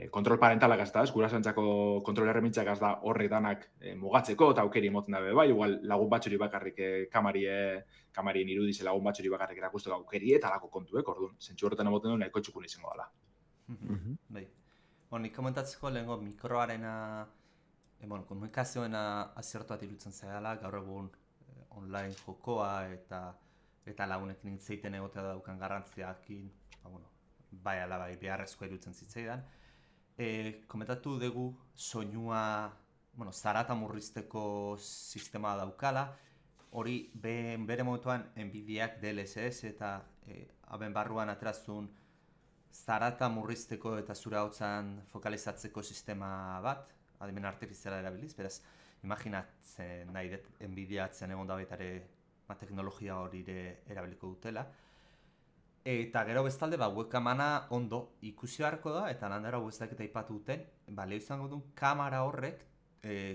kontrol parentalak ez da, gurasoentzako kontrol erremintzak ez da horrek danak mugatzeko eta aukeri emoten dabe bai, igual lagun batxori bakarrik kamarien irudize lagun batxori bakarrik erakusteko aukeri eta lako kontuek, orduan, zentsu horretan emoten du nahiko txukun izango dela. Bai. Nik komentatzeko lehenko mikroarena, komunikazioena aziertu bat irutzen zaila, gaur egun online jokoa eta lagunekin intzeiten egotea daukan garrantziakin, bai ala bai beharrezkoa irutzen zitzaidan. Komentatu dugu soinua, zarata murrizteko sistema daukala, hori bere momentuan Nvidiak DLSS eta haben barruan aterazun zarata murrizteko eta zure hautzan fokalizatzeko sistema bat, adimen artifiziala erabiliz, beraz, imaginatzen nahi dut Nvidiatzen egon da baitare teknologia hori erabiliko dutela. Eta gero bestalde, webkamana ondo ikusi beharko da, eta nandera guztak eta ipatu duten, leo izango duen kamera horrek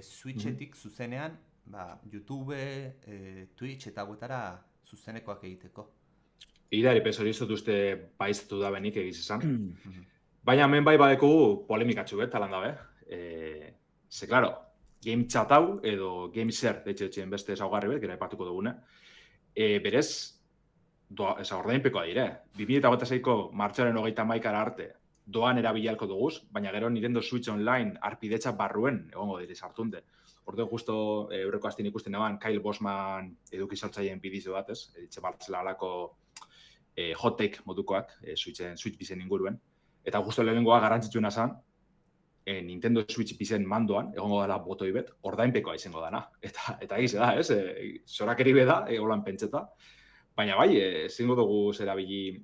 Switchetik zuzenean, YouTube, Twitch eta guetara zuzenekoak egiteko. Idari pez hori izot uste baiztu da benik egiz esan. Baina hemen bai badekugu polemikatxu talan dabe. Ze, claro, game chat hau edo game share, deitxetxeen beste ezaugarri bet, gero aipatuko dugune, berez, ordainpekoa dire. 2026ko martxoaren 31 arte doan erabilialko duguz, baina gero Nintendo Switch Online arpidetza barruen egongo dire sartunde. Orduan justo eurreko astin ikusten naban Kyle Bosman eduki sortzaileen bidizo bat, ez? Editxe baltzela alako hot take modukoak Switch bizen inguruen. Eta justo lehenengoa garrantzitsuena zan, Nintendo Switch bizen mandoan, egongo dela botoi bet, ordainpekoa izango dana. Eta egize da, ez? Zorakeri beda, holan pentseta. Baina bai, ezingo dugu zerabili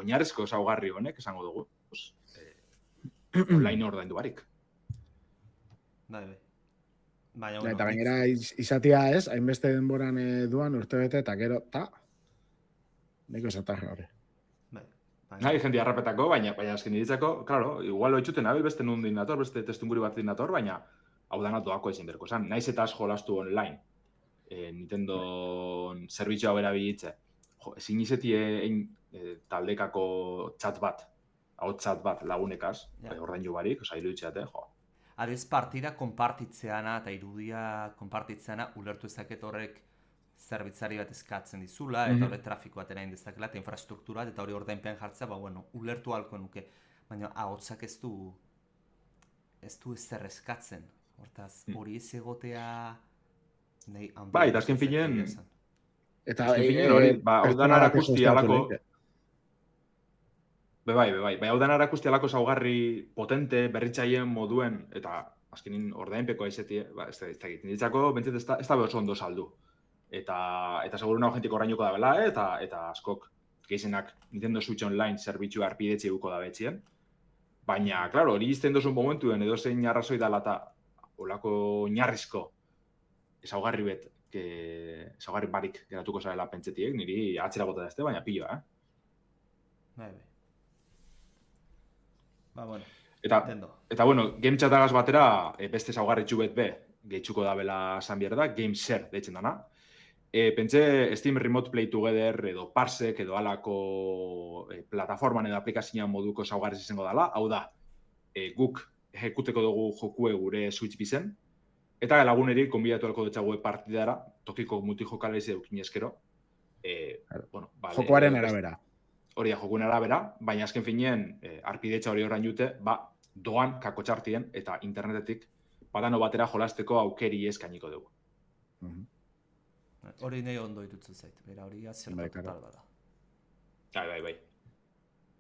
oinarrezko ezaugarri honek, esango dugu, online ordaindu barik. Bai. Baina, Eta gainera izatea ez, hainbeste denboran duan urtebete eta gero, neko esatarra hori. Nahi jendia harrapetako, baina azken ditzako, claro, igual oitzuten nabil beste nundin nator, beste testunguri bat nator, baina hau dana doako ezin berko esan. Naiz eta asko jolastu online, Nintendo zerbitzua bera bilitze. Ezin izeti taldekako chat bat, hau chat bat lagunekaz, ordaindu barik, iruditzeate, Adez partida konpartitzeana eta irudia konpartitzeana ulertu ezaket horrek zerbitzari bat eskatzen dizula, eta horre trafiko bat erain dezakela, eta infrastruktura, eta hori ordainpen jartzea, ulertu halko nuke. Baina ahotsak ez du ezer eskatzen. Hortaz, hori ez egotea... Bai, eta azken finean... Eta hori, hau dan arakusti alako... Bai, hau dan arakusti alako zaugarri potente, berritzaien moduen, eta azkenin ordainpekoa izetie, ez da egiten ditzako, bentzet ez da behar ondo saldu. Eta seguru nago jentik orrainuko da bela, eta askok geizenak Nintendo Switch Online zerbitzu arpidetxe guko da betxien. Baina, klaro, hori izten dozun momentuen edo zein arrazoi dala eta olako oinarrizko ezaugarri bet, ezaugarri barik geratuko zarela pentsetiek, niri atzera bota da ezte, baina pilloa, Bai. Bueno, eta bueno, game chatagaz batera beste ezaugarri txubet be, gehitzuko da bela esan behar da, game share deitzen dana. Pentse Steam Remote Play Together edo Parsec edo alako plataforman edo aplikazioan moduko ezaugarri izango dela, hau da, guk ejekuteko dugu jokue gure Switch bizen, eta laguneri konbidatu alko dutxague partidara, tokiko multijokalez eukin eskero. Jokoaren arabera. Hori da, jokoen arabera, baina azken finean arpidetxa hori horrein jute, doan kakotxartien eta internetetik badano batera jolasteko aukeri eskainiko dugu. Hori nahi ondo itutzen zait, bera hori azertu total bada. Bai.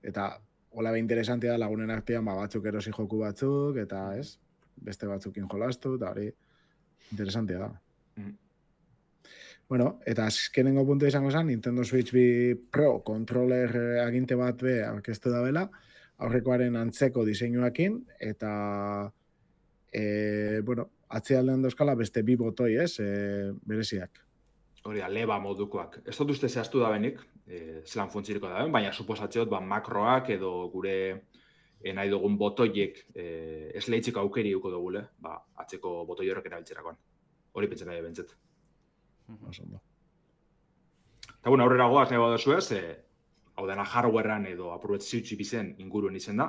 Eta hola be interesantea da lagunen artean batzuk erosi joku batzuk, eta ez, beste batzukin jolastu, eta hori interesantea da. Bueno, eta azkenengo puntu izango zen, Nintendo Switch bi Pro controller aginte bat be aurkeztu da bela, aurrekoaren antzeko diseinuakin, eta atzealdean dauzkala beste bi botoi, ez, bereziak. Hori da, leba modukoak. Ez dut uste zehaztu da benik, zelan funtziriko da ben, baina suposatzeot makroak edo gure nahi dugun botoiek ez lehitziko aukeri duko dugule, atzeko botoi horrek erabiltzerakoan. Hori pentsen nahi bentzet. Eta bueno, aurrera goaz nahi badozu ez, hau dena hardwarean edo aprobetziutxi bizen inguruen izen da,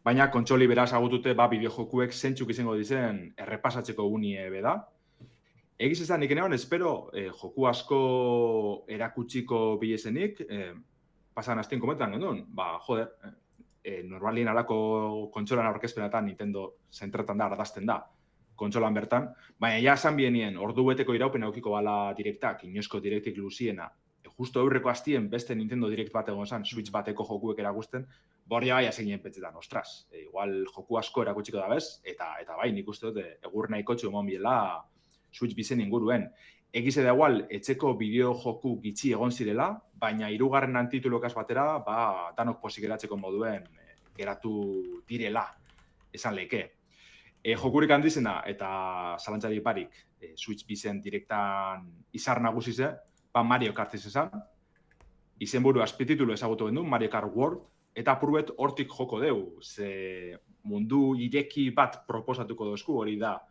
baina kontsoli beraz agutute bideojokuek zentzuk izango dizen errepasatzeko unie beda. Egiz ez da, nik enean, espero joku asko erakutsiko bilezenik, pasan aztien komentan genuen, normalien alako kontsolan aurkezpenetan Nintendo zentratan da, ardazten da, kontsolan bertan, baina ja esan bienien, ordu beteko iraupen aukiko bala direktak, inoizko direktik luziena, justo eurreko hastien beste Nintendo Direct bat egon zan, Switch bateko jokuek erakusten, bori bai azeinen pentsetan, ostras, igual joku asko erakutsiko da bez, eta bai, nik uste dut, egur nahiko txu emon biela Switch bizen inguruen. Egize da igual, etxeko bideo joku gitxi egon zirela, baina hirugarren antitulokaz batera, danok posik eratzeko moduen geratu direla, esan leke. Jokurik handizena eta zalantzari parik Switch bizen direktan izar nagusize, Mario Kart izan, izenburu azpititulu ezagutu gendu, Mario Kart World, eta apurbet hortik joko deu, ze mundu ireki bat proposatuko dozku, hori da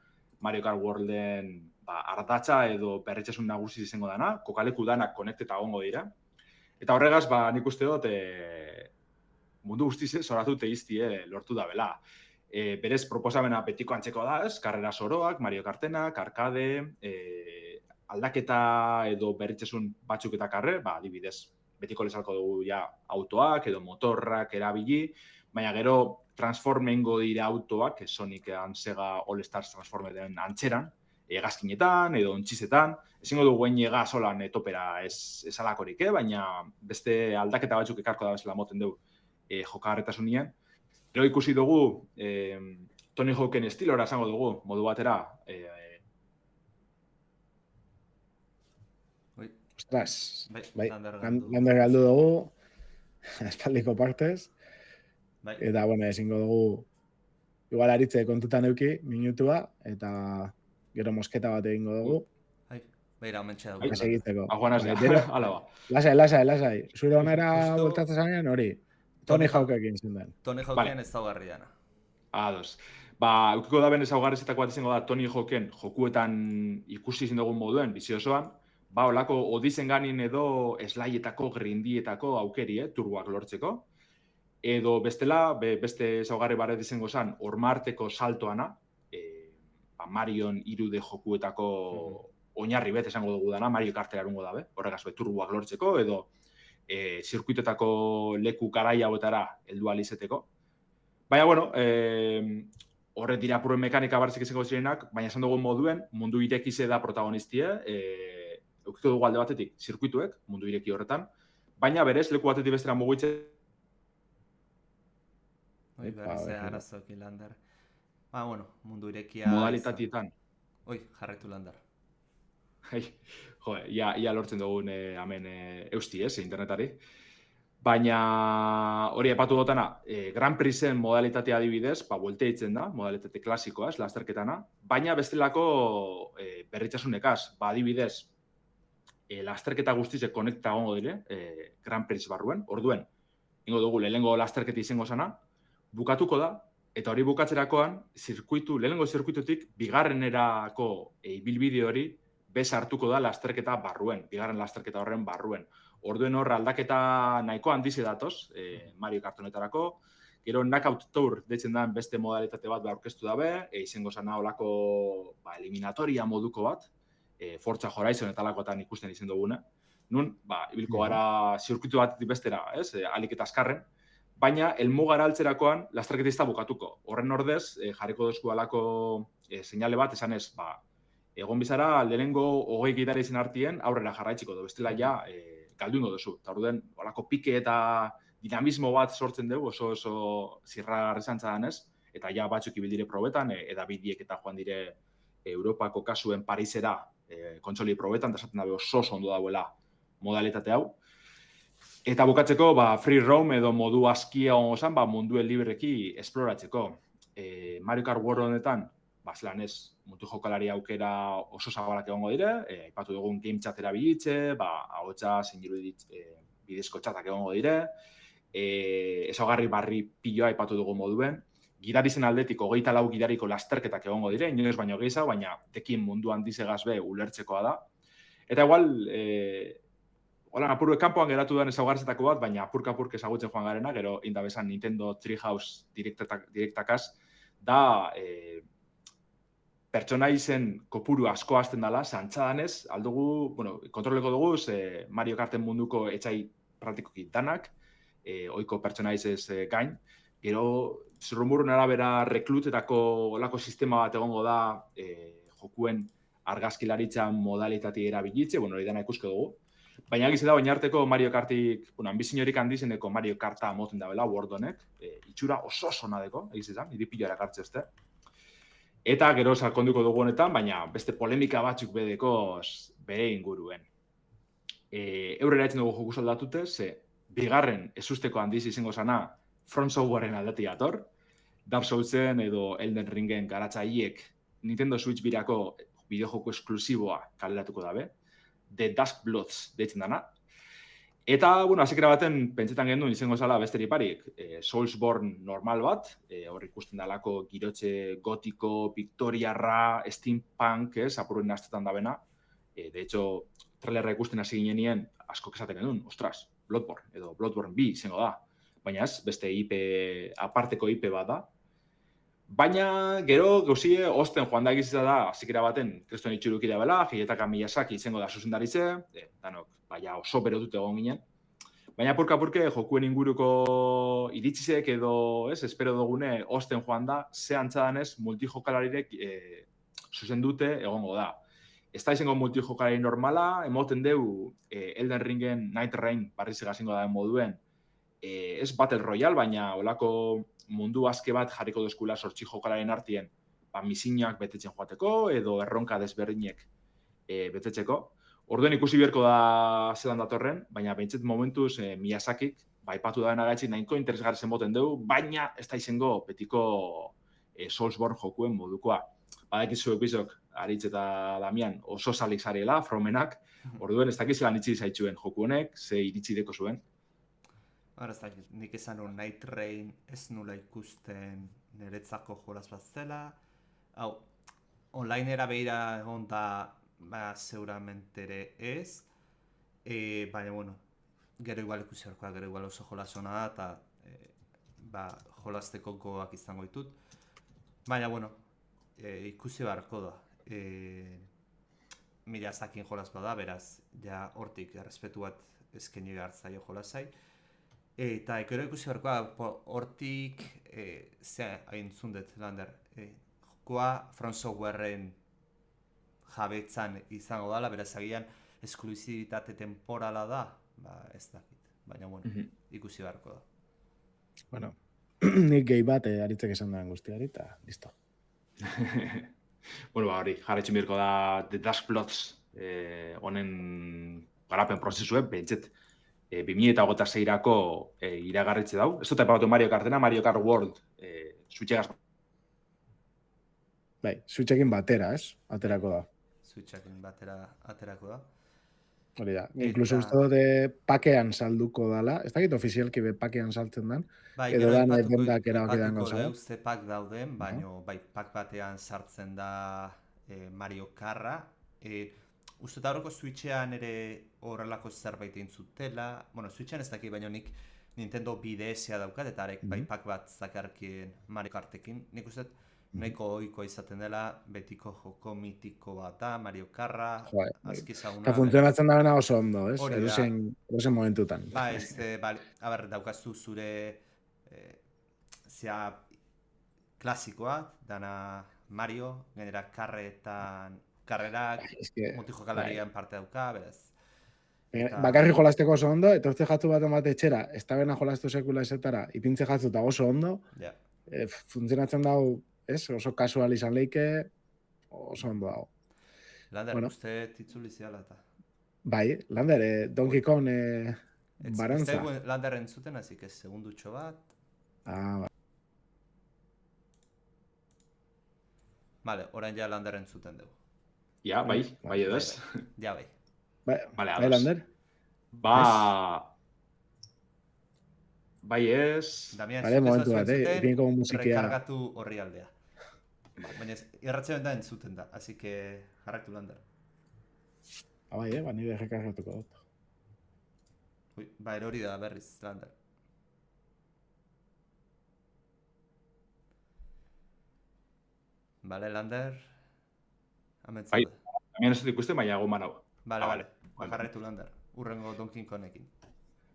Mario Kart Worlden ardatza edo berretxasun nagusi izango dana, kokaleku danak konekteta gongo dira. Eta horregaz, nik uste dut mundu guztize zoratu teiztie lortu da bela. berez proposamena betiko antzeko da, ez? Karrera soroak, Mario Kartenak, arkade, aldaketa edo berritzesun batzuk eta karre, adibidez, betiko lezalko dugu ja autoak edo motorrak erabili, baina gero transformengo dira autoak, Sonic-ean Sega All Stars Transformeren antzeran, hegazkinetan edo ontxizetan, ezingo dugu guen ega solan topera ez alakorik, baina beste aldaketa batzuk ekarko da bezala moten dugu jokagarretasunien. Gero ikusi dugu Tony Hawken estilora esango dugu, modu batera. Ostras, bai, Lander galdu dugu, espaldiko partez, Bai. eta, bueno, ezingo dugu, igual aritze kontutan euki, minutua, eta gero mosketa bat egingo dugu. Beira, omentxe dugu. Bai, egiteko. Aguanaz Bai, da, ala ba. Lasai. Zure onera Justo- voltatzen zanean hori. Tony Hawkekin zindan. Tony Hawken ez daugarriana. Ados. Eukiko da ben ezaugarrizetako bat izango da Tony Hawken jokuetan ikusi izin dugun moduen, bizi osoan, olako odizen ganin edo eslaietako, grindietako aukeri, turboak lortzeko. Edo bestela, beste ezaugarri baret izango zen, ormarteko saltoana, Marion 3D jokuetako oinarri bet esango dugu dana, Mario Kartera erungo dabe, horregaz turboak lortzeko, edo zirkuitetako leku garai hauetara heldu ahal izeteko. Baina, bueno, horret dira puruen mekanika barzik izango zirenak, baina esan dugu moduen, mundu irekize da protagonistie, eukiko dugu alde batetik zirkuituek, mundu ireki horretan, baina berez, leku batetik bestera mugitzen. Berrize arazoki, Lander. Bueno, mundu irekia... Modalitatietan. Jarretu, Lander. Ja lortzen dugun hemen eusti, internetari. Baina hori epatu dutana, Grand Prixen modalitatea adibidez, buelte ditzen da, modalitate klasikoa, lasterketana, baina bestelako berritxasunekaz, adibidez, lasterketa guztizek konekta gongo dire, Grand Prix barruen, orduen, ingo dugu, lehenengo lasterketa izango zana, bukatuko da, eta hori bukatzerakoan, lehenengo zirkuitutik, bigarrenerako ibilbide hori, bez hartuko da lasterketa barruen, bigarren lasterketa horren barruen. Orduen hor aldaketa nahiko handize datoz, Mario Kartonetarako, gero Knockout Tour deitzen da beste modalitate bat aurkeztu dabe, izango zana olako eliminatoria moduko bat, Forza Horizon eta alakoetan ikusten izan duguna. Nun, ibilko gara zirkuitu bat bestera, alik eta azkarren, baina helmugara altzerakoan lasterketa ez da bukatuko. Horren ordez, jarriko dozku alako seinale bat, esan ez, egon bizara, lehenengo 20 gidari izan artien, aurrera jarraitziko du, bestela ja, galduingo duzu. Eta orduen, olako pike eta dinamismo bat sortzen dugu, oso zirragarri zantzadan ez, eta ja batzuk ibildire probetan, edabidiek eta joan dire Europako kasuen Parisera kontsoli probetan, eta esaten dabe oso ondo dauela modalitate hau. Eta bukatzeko, free roam edo modu askia ozan, munduen libreki esploratzeko. Mario Kart World honetan, zelan ez, mutu jokalari aukera oso zabalak egongo dire, aipatu dugun game chat erabilitze, ahotsa zein bidezko chatak egongo dire, ezaugarri barri piloa aipatu dugun moduen, gidari zen aldetik 24 gidariko lasterketak egongo dire, inoiz baino gehiago, baina tekin munduan dizegaz be ulertzekoa da. Eta igual, apurue kanpoan geratu den ezaugarrizetako bat, baina apurka-apurk ezagutzen joan garena, gero indabezan Nintendo Treehouse direktakaz, da pertsonaizen kopuru asko hasten dela, zantzadanez, aldugu, kontroleko dugu, Mario Karten munduko etxai praktikoki danak, oiko pertsonaizez gain, gero zurrumburun arabera reklutetako olako sistema bat egongo da jokuen argazkilaritza modalitatea erabilitze, hori dana ikusko dugu. Baina egize da, oinarteko Mario Kartik, ambizinorik handizeneko Mario Karta moten dabela, World honek, itxura oso sonadeko, egize da, iripilloa erakartzezte. Eta gero sakonduko dugu honetan, baina beste polemika batzuk bedekoz bere inguruen. Eurera etzen dugu joku soldatute, bigarren ezusteko handiz izango zana Front Softwareen aldetik dator, Dark Soulsen edo Elden Ringen garatzaileek Nintendo Switch birako bideojoku esklusiboa kaleratuko dabe, The Dusk Bloods deitzen dana. Eta, hasekera baten pentsetan genduen izango zala besteri parik, Soulsborne normal bat, hor ikusten dalako girotxe gotiko, victoriarra, steampunk, apuruen naztetan dabena. De hecho, trailerra ikusten hasi ginenien asko esaten genuen, ostras, Bloodborne edo Bloodborne 2 izango da. Baina ez, beste IP, aparteko IP bat da. Baina, gero, gauzie, osten joan da egizita da, zikera baten, kriston itxurukira bela, Hidetaka Miyazaki izango da zuzendaritze, danok, baina oso berotut egon ginen. Baina purka-purke jokuen inguruko iritzizek edo, espero dugune, osten joan da, ze antzadanez multijokalarek zuzen dute egongo da. Ez da izango multijokalari normala, emoten deu Elden Ringen Night Rain barriz egazingo da moduen, ez Battle Royale, baina olako mundu azke bat jarriko dozkula 8 jokalaren artien misinak betetzen joateko edo erronka desberdinek betetzeko. Orduen ikusi beharko da zelan datorren, baina behintzet momentuz Miyazakik aipatu da gaitzik nahiko interesgarri zenboten dugu, baina ez da izango betiko Soulsborne jokuen modukoa. Badakizuek bizok, Aritz eta Damian oso zalik zarela, Fromenak, orduen ez dakiz zelan itxi zaitzuen joku honek, ze iritsi deko zuen. Hora, ez dakit, nik esan hor Night Rain ez nula ikusten niretzako jolaz bat zela. Hau, onlinera behira egon da, seguramente ere ez. Baina, bueno, gero igual ikusi horkoa, gero igual oso jolaz hona da, eta jolazteko gogoak izango ditut. Baina, bueno, ikusi beharko da. Miyazakin jolaz bada, beraz, ja hortik errespetu bat eskeni behar zaio jolazai. Eta gero ikusi beharkoa, hortik, ze haintzundet, Lander, jokoa From Softwareen jabetzan izango dela, beraz agian esklusibitate temporala da, ez dakit, baina bueno, ikusi beharko da. Bueno, nik gehi bat Aritzek esan duen guztiari, eta listo. Bueno, hori, jarraitzen birko da The Dusk Plots honen garapen prozesue, behintzet 2026-rako iragarritze dau. Ez dut aipatu Mario Kartena, Mario Kart World Switchegaz. Bai, Switchekin batera, ez? Aterako da. Switchekin batera aterako da. Hori da, inkluso uste dut pakean salduko dala, ez dakit ofizialki pakean saltzen den, edo da dendak erabakidan gauza. Ze pak dauden, baina pak batean sartzen da Mario Karra. Uste eta horreko Switchean ere horrelako zerbait intzutela. Bueno, Switchean ez dakit, baina nik Nintendo 3DS-a daukat, eta arek pak bat zakarkien Mario Kartekin. Nik uste nahiko ohikoa izaten dela, betiko joko mitiko bat da, Mario Karra, azki zaguna. Eta funtzionatzen da bena oso ondo, ez? Edozen momentutan. Aber, daukazu zure zea klasikoa, dana Mario, genera karrerak, multijokalarian parte dauka, beraz. Bakarri jolasteko oso ondo, etortze jatzu bat emate etxera, ez da bena jolastu sekula ezetara, ipintze jatzu eta oso ondo, funtzionatzen dago, ez? Oso kasual izan leike, oso ondo dago. Lander, uste titzuli ziala eta. Bai, Lander, Donkey Kong barantza. Ez Lander entzuten, azik ez segundutxo bat. Bai. Vale, orain ja Lander entzuten dugu. Ja, bai edo ez. Ja, bai. Bai, Lander? Bai ez. Damian, momentu bat, ipinko musikia. Rekargatu horri aldea. Baina irratzen da entzuten da, así que jarraitu Lander. Bai, nire rekargatuko dut. Erori da berriz, Lander. Bale, Lander. Bai, hemen ez dut ikusten, baina goman hau. Bale, jarraitu Lander. Urrengo Donkey Kongekin.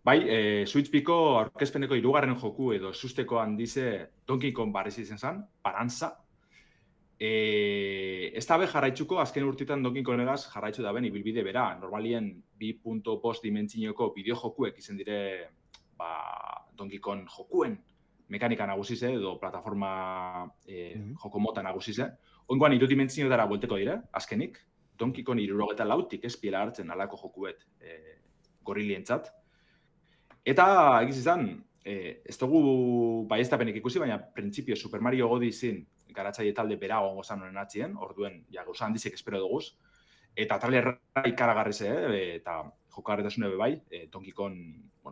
Bai, Switch Piko aurkezpeneko 3. joku edo susteko handize Donkey Kong barriz izen zen, Baranza. Ez da be jarraitzuko, azken urtetan Donkey Kongegaz jarraitzu da ben ibilbide bera. Normalien 2.5 dimentsioko bideo-jokuek izen dire Donkey Kong jokuen mekanika nagusize edo plataforma joko mota nagusize. Oingoan 3 dimentsiotara buelteko dire, azkenik. Donkey Kong 64tik ez piela hartzen alako jokuet gorilientzat. Eta egiz izan, ez dugu baiestapenik ikusi, baina printzipio Super Mario Odyssey garatzaile talde bera gongo zan honen atzien, orduen gauza handizik espero duguz. Eta trailerra ikaragarriz, eta jokagarritasune bai, Donkey Kong,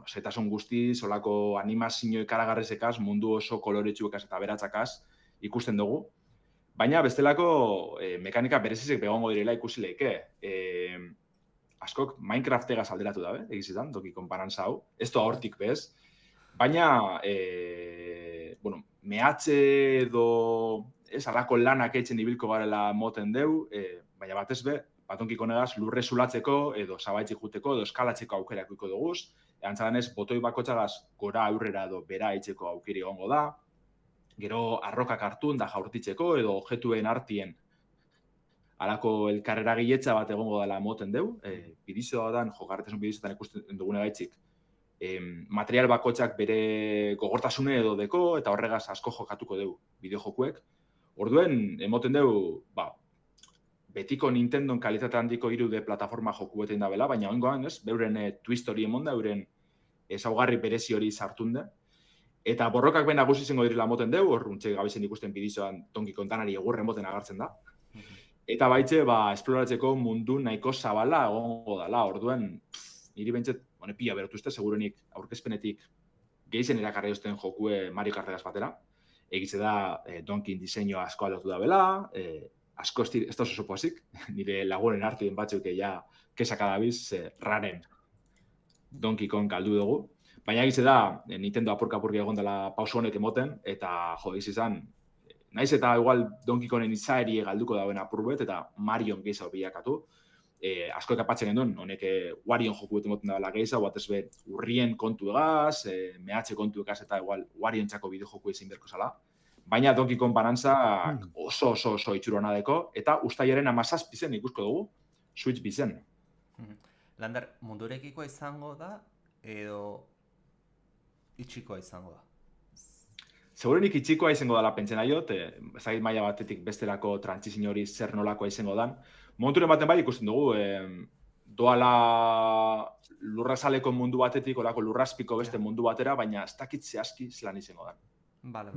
zetasun guzti, solako animazio ikaragarrizekaz, mundu oso koloretsuekaz eta beratzakaz ikusten dugu. Baina bestelako mekanika berezizek begongo direla ikusi leike. Askok Minecraft-egaz alderatu dabe, egizitan, Donkey Kong Baranza hau. Ez doa hortik bez. Baina, mehatxe edo alako lanak eitzen ibilko garela moten deu, baina batez be, Donkey Kongegaz lurre zulatzeko edo zabaitzik juteko edo eskalatzeko aukerak iko duguz. Antzadanez, botoi bakotxagaz gora aurrera edo bera eitzeko aukeri egongo da. Gero arrokak hartun da jaurtitzeko edo objektuen artien alako elkarrera giletza bat egongo dela moten deu. Bidizioa dan, jokarretezun bidizioetan ikusten dugune gaitzik. Material bakotxak bere gogortasune edo deko eta horregaz asko jokatuko deu bideojokuek. Orduen, emoten deu, betiko Nintendon kalitate handiko 3D plataforma jokuetein da bela, baina oingoan, beuren twist hori emonda, euren ezaugarri berezi hori sartunde. Eta borrokak ben nagusi izango direla moten deu, hor untxe gabezen ikusten bidizioan Donkey Kontanari egurren moten agartzen da. Eta baitxe, esploratzeko mundu nahiko zabala egongo dela, orduen, niri bentzet, pila berotuzte, segurenik aurkezpenetik gehizen erakarri duzten jokue Mario Kartagaz batera. Egitze da, Donkey diseinua asko aldatu da bela, asko ez da oso pozik, nire lagunen artien batzuk kesak adabiz, raren Donkey Kong galdu dugu. Baina egitze da, Nintendo apurka-apurki egon dela pauso honek emoten, eta izan, naiz eta igual Donkey Kongen izaeri galduko dauen apurbet, eta Marion gehiago bilakatu. Asko ekapatzen genuen, honek Warion jokuetan moten dela gehiago, batez be urrien kontu egaz, mehatxe kontu egaz, eta igual Warion txako bideo joku ezin berko zala. Baina Donkey Kong banantza oso itxurona deko, eta ustaiaren 17 zen ikusko dugu, Switch bizen. Lander, mundurekikoa izango da, edo itxikoa izango da? Segurenik itxikoa izango dela pentsena jot, ezagit maila batetik besterako trantzizin hori zer nolakoa izango dan. Momenturen baten bai ikusten dugu, doala lurrazaleko mundu batetik, olako lurrazpiko beste mundu batera, baina ez dakit zehazki zelan izango dan. Bale.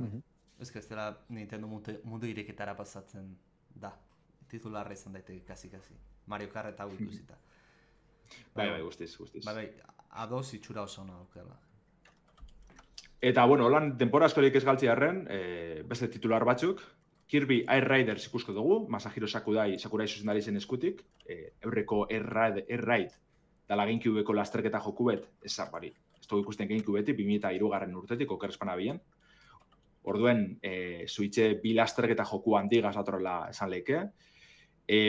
Ez dela Nintendo mundu ireketara pasatzen da. Titularra izan daiteke kasi. Mario Kart eta hau ikusita. Bai, guztiz. Bai, adoz itxura oso hona daukela. Eta, holan, denpora askorik ez galtzi harren, beste titular batzuk, Kirby Air Riders ikusko dugu, Masahiro Sakurai zuzendari zen eskutik, eurreko Air Ride dala GameCubeko lasterketa jokubet, ez dugu ikusten GameCubetik, 2003 urtetik, okerrespana bien. Orduen, Switche bi lasterketa joku handigaz atorrela esan leike.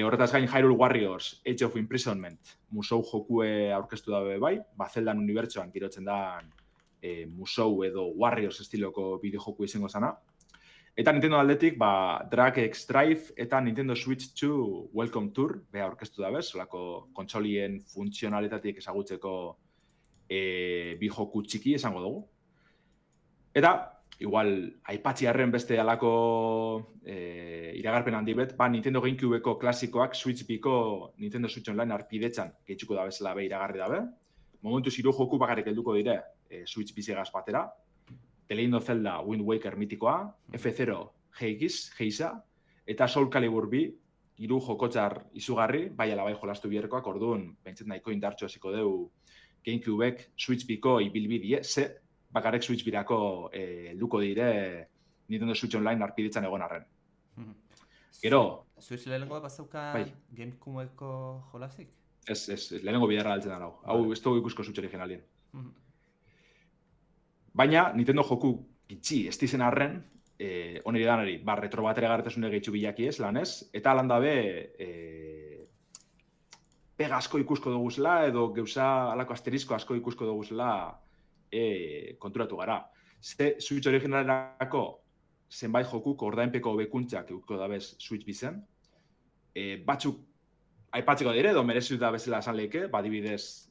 Horretaz gain Hyrule Warriors, Age of Imprisonment, musou jokue aurkeztu dabe bai, Zeldan unibertsoan girotzen da musou edo Warriors estiloko bideo joku izango zana. Eta Nintendo aldetik, Drag X Drive eta Nintendo Switch 2 Welcome Tour, beha aurkeztu dabe, solako kontsolien funtzionalitatik ezagutzeko bi joku txiki esango dugu. Eta, igual, aipatziarren beste alako iragarpen handi bet, Nintendo GameCubeko klasikoak Switch biko Nintendo Switch Online arpidetzan gehitzuko da bezala be iragarri dabe. Momentu ziru joku bakarrik helduko dire Switch bizigaz batera. The Legend of Zelda Wind Waker mitikoa, F0 Geisa, eta Soul Calibur 2, hiru jokotzar izugarri, bai ala bai jolastu biherkoak, orduan, bentzet nahiko indartxo hasiko deu GameCubek Switch biko ibilbidie, bakarrik Switch birako helduko dire Nintendo Switch Online arpiditzan egon arren. Gero... Switch lehenengoa bazauka GameCubeko jolasik? Ez, lehenengo biderra altzen da. Hau, ez dugu ikusko Switch originalien. Baina, Nintendo joku gitxi ez dizen arren, oneri danari, retro batera garretasune gehitxu bilaki ez, lan ez, eta lan dabe pega asko ikusko duguzela, edo geuza alako asterizko asko ikusko duguzela konturatu gara. Switch originalerako zenbait jokuk ordainpeko hobekuntzak euko dabez Switch bizen, batzuk aipatzeko dire, edo merezu da bezala esan lehike, adibidez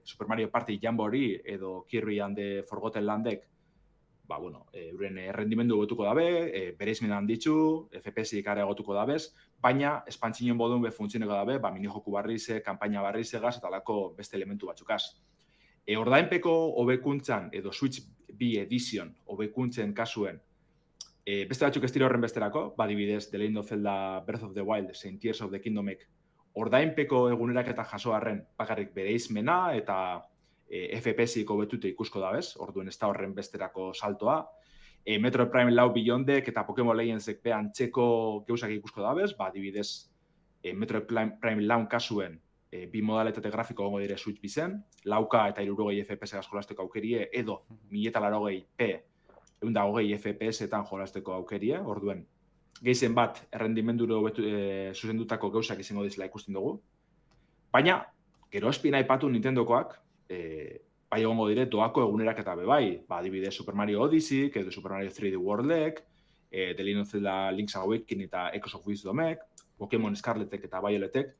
Super Mario Party Jamboree edo Kirby and the Forgotten Landek, euren errendimendu gotuko dabe, bereizmen handitzu, FPS-ik areagotuko dabez, baina espantzinen bodun funtzioneko dabe, mini-joku barrize, kanpaina barrizegaz, eta alako beste elementu batzukaz. Ordainpeko hobekuntzan edo Switch 2 Edition hobekuntzen kasuen, beste batzuk ez dira horren besterako, adibidez The Legend of Zelda Breath of the Wild, zein Tears of the Kingdomek, ordainpeko egunerak eta jaso harren bakarrik bereizmena eta FPS-iko betute ikusko dabez, orduen ez da horren besterako saltoa. Metroid Prime 4 Beyondek eta Pokemon Legendsek behan txeko geuzak ikusko dabez, adibidez Metroid Prime 4 kasuen bi modalitate grafiko gongo dire Switch bizen, 4K eta 60 FPS-egaz jolasteko aukerie, edo 1080p 120 FPS-etan jolasteko aukerie, orduen, gehien bat errendimenduro zuzendutako gauzak izango dizela ikusten dugu. Baina, gero espina aipatu Nintendokoak, bai egongo dire doako egunerak eta bebai, adibidez Super Mario Odyssey, edo Super Mario 3D World-ek, The Legend of Zelda Link's Awakening eta Echoes of Wisdom-ek, Pokemon Scarlet-ek eta Violet-ek,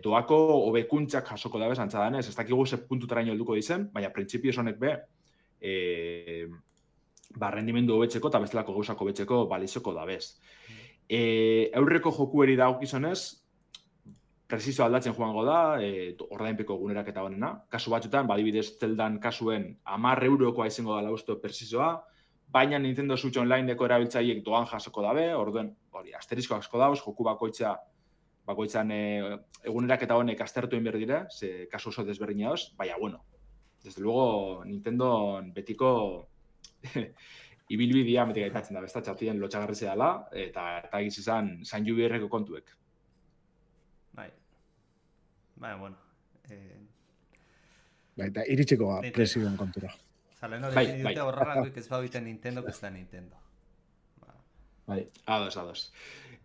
doako hobekuntzak jasoko dabez antzadanez, ez dakigu ze puntutaraino helduko dizen, baina printzipioz honek be, rendimendu hobetzeko eta bestelako gauzak hobetzeko balizoko dabez. Aurreko jokueri dagokizonez, presizo aldatzen joango da, ordainpeko egunerak eta honena. Kasu batzutan, adibidez Zeldan kasuen 10 eurokoa izango da uste presizoa, baina Nintendo Switch Online-eko erabiltzaileek doan jasoko dabe, orduen, hori, asterisko asko dauz, joku bakoitzan egunerak eta honek aztertu egin behar dire, ze kasu oso desberdina dauz, baina, bueno, desde luego, Nintendo betiko ibilbidea metik aipatzen da, besta txatien lotxagarrizea dela, eta egiz izan San Jubierreko kontuek. Baina, bueno. Eta iritsiko presioen kontura. Zaleno defini dute horrelakoik ez baubiten Nintendo, ez da Nintendo. Ados.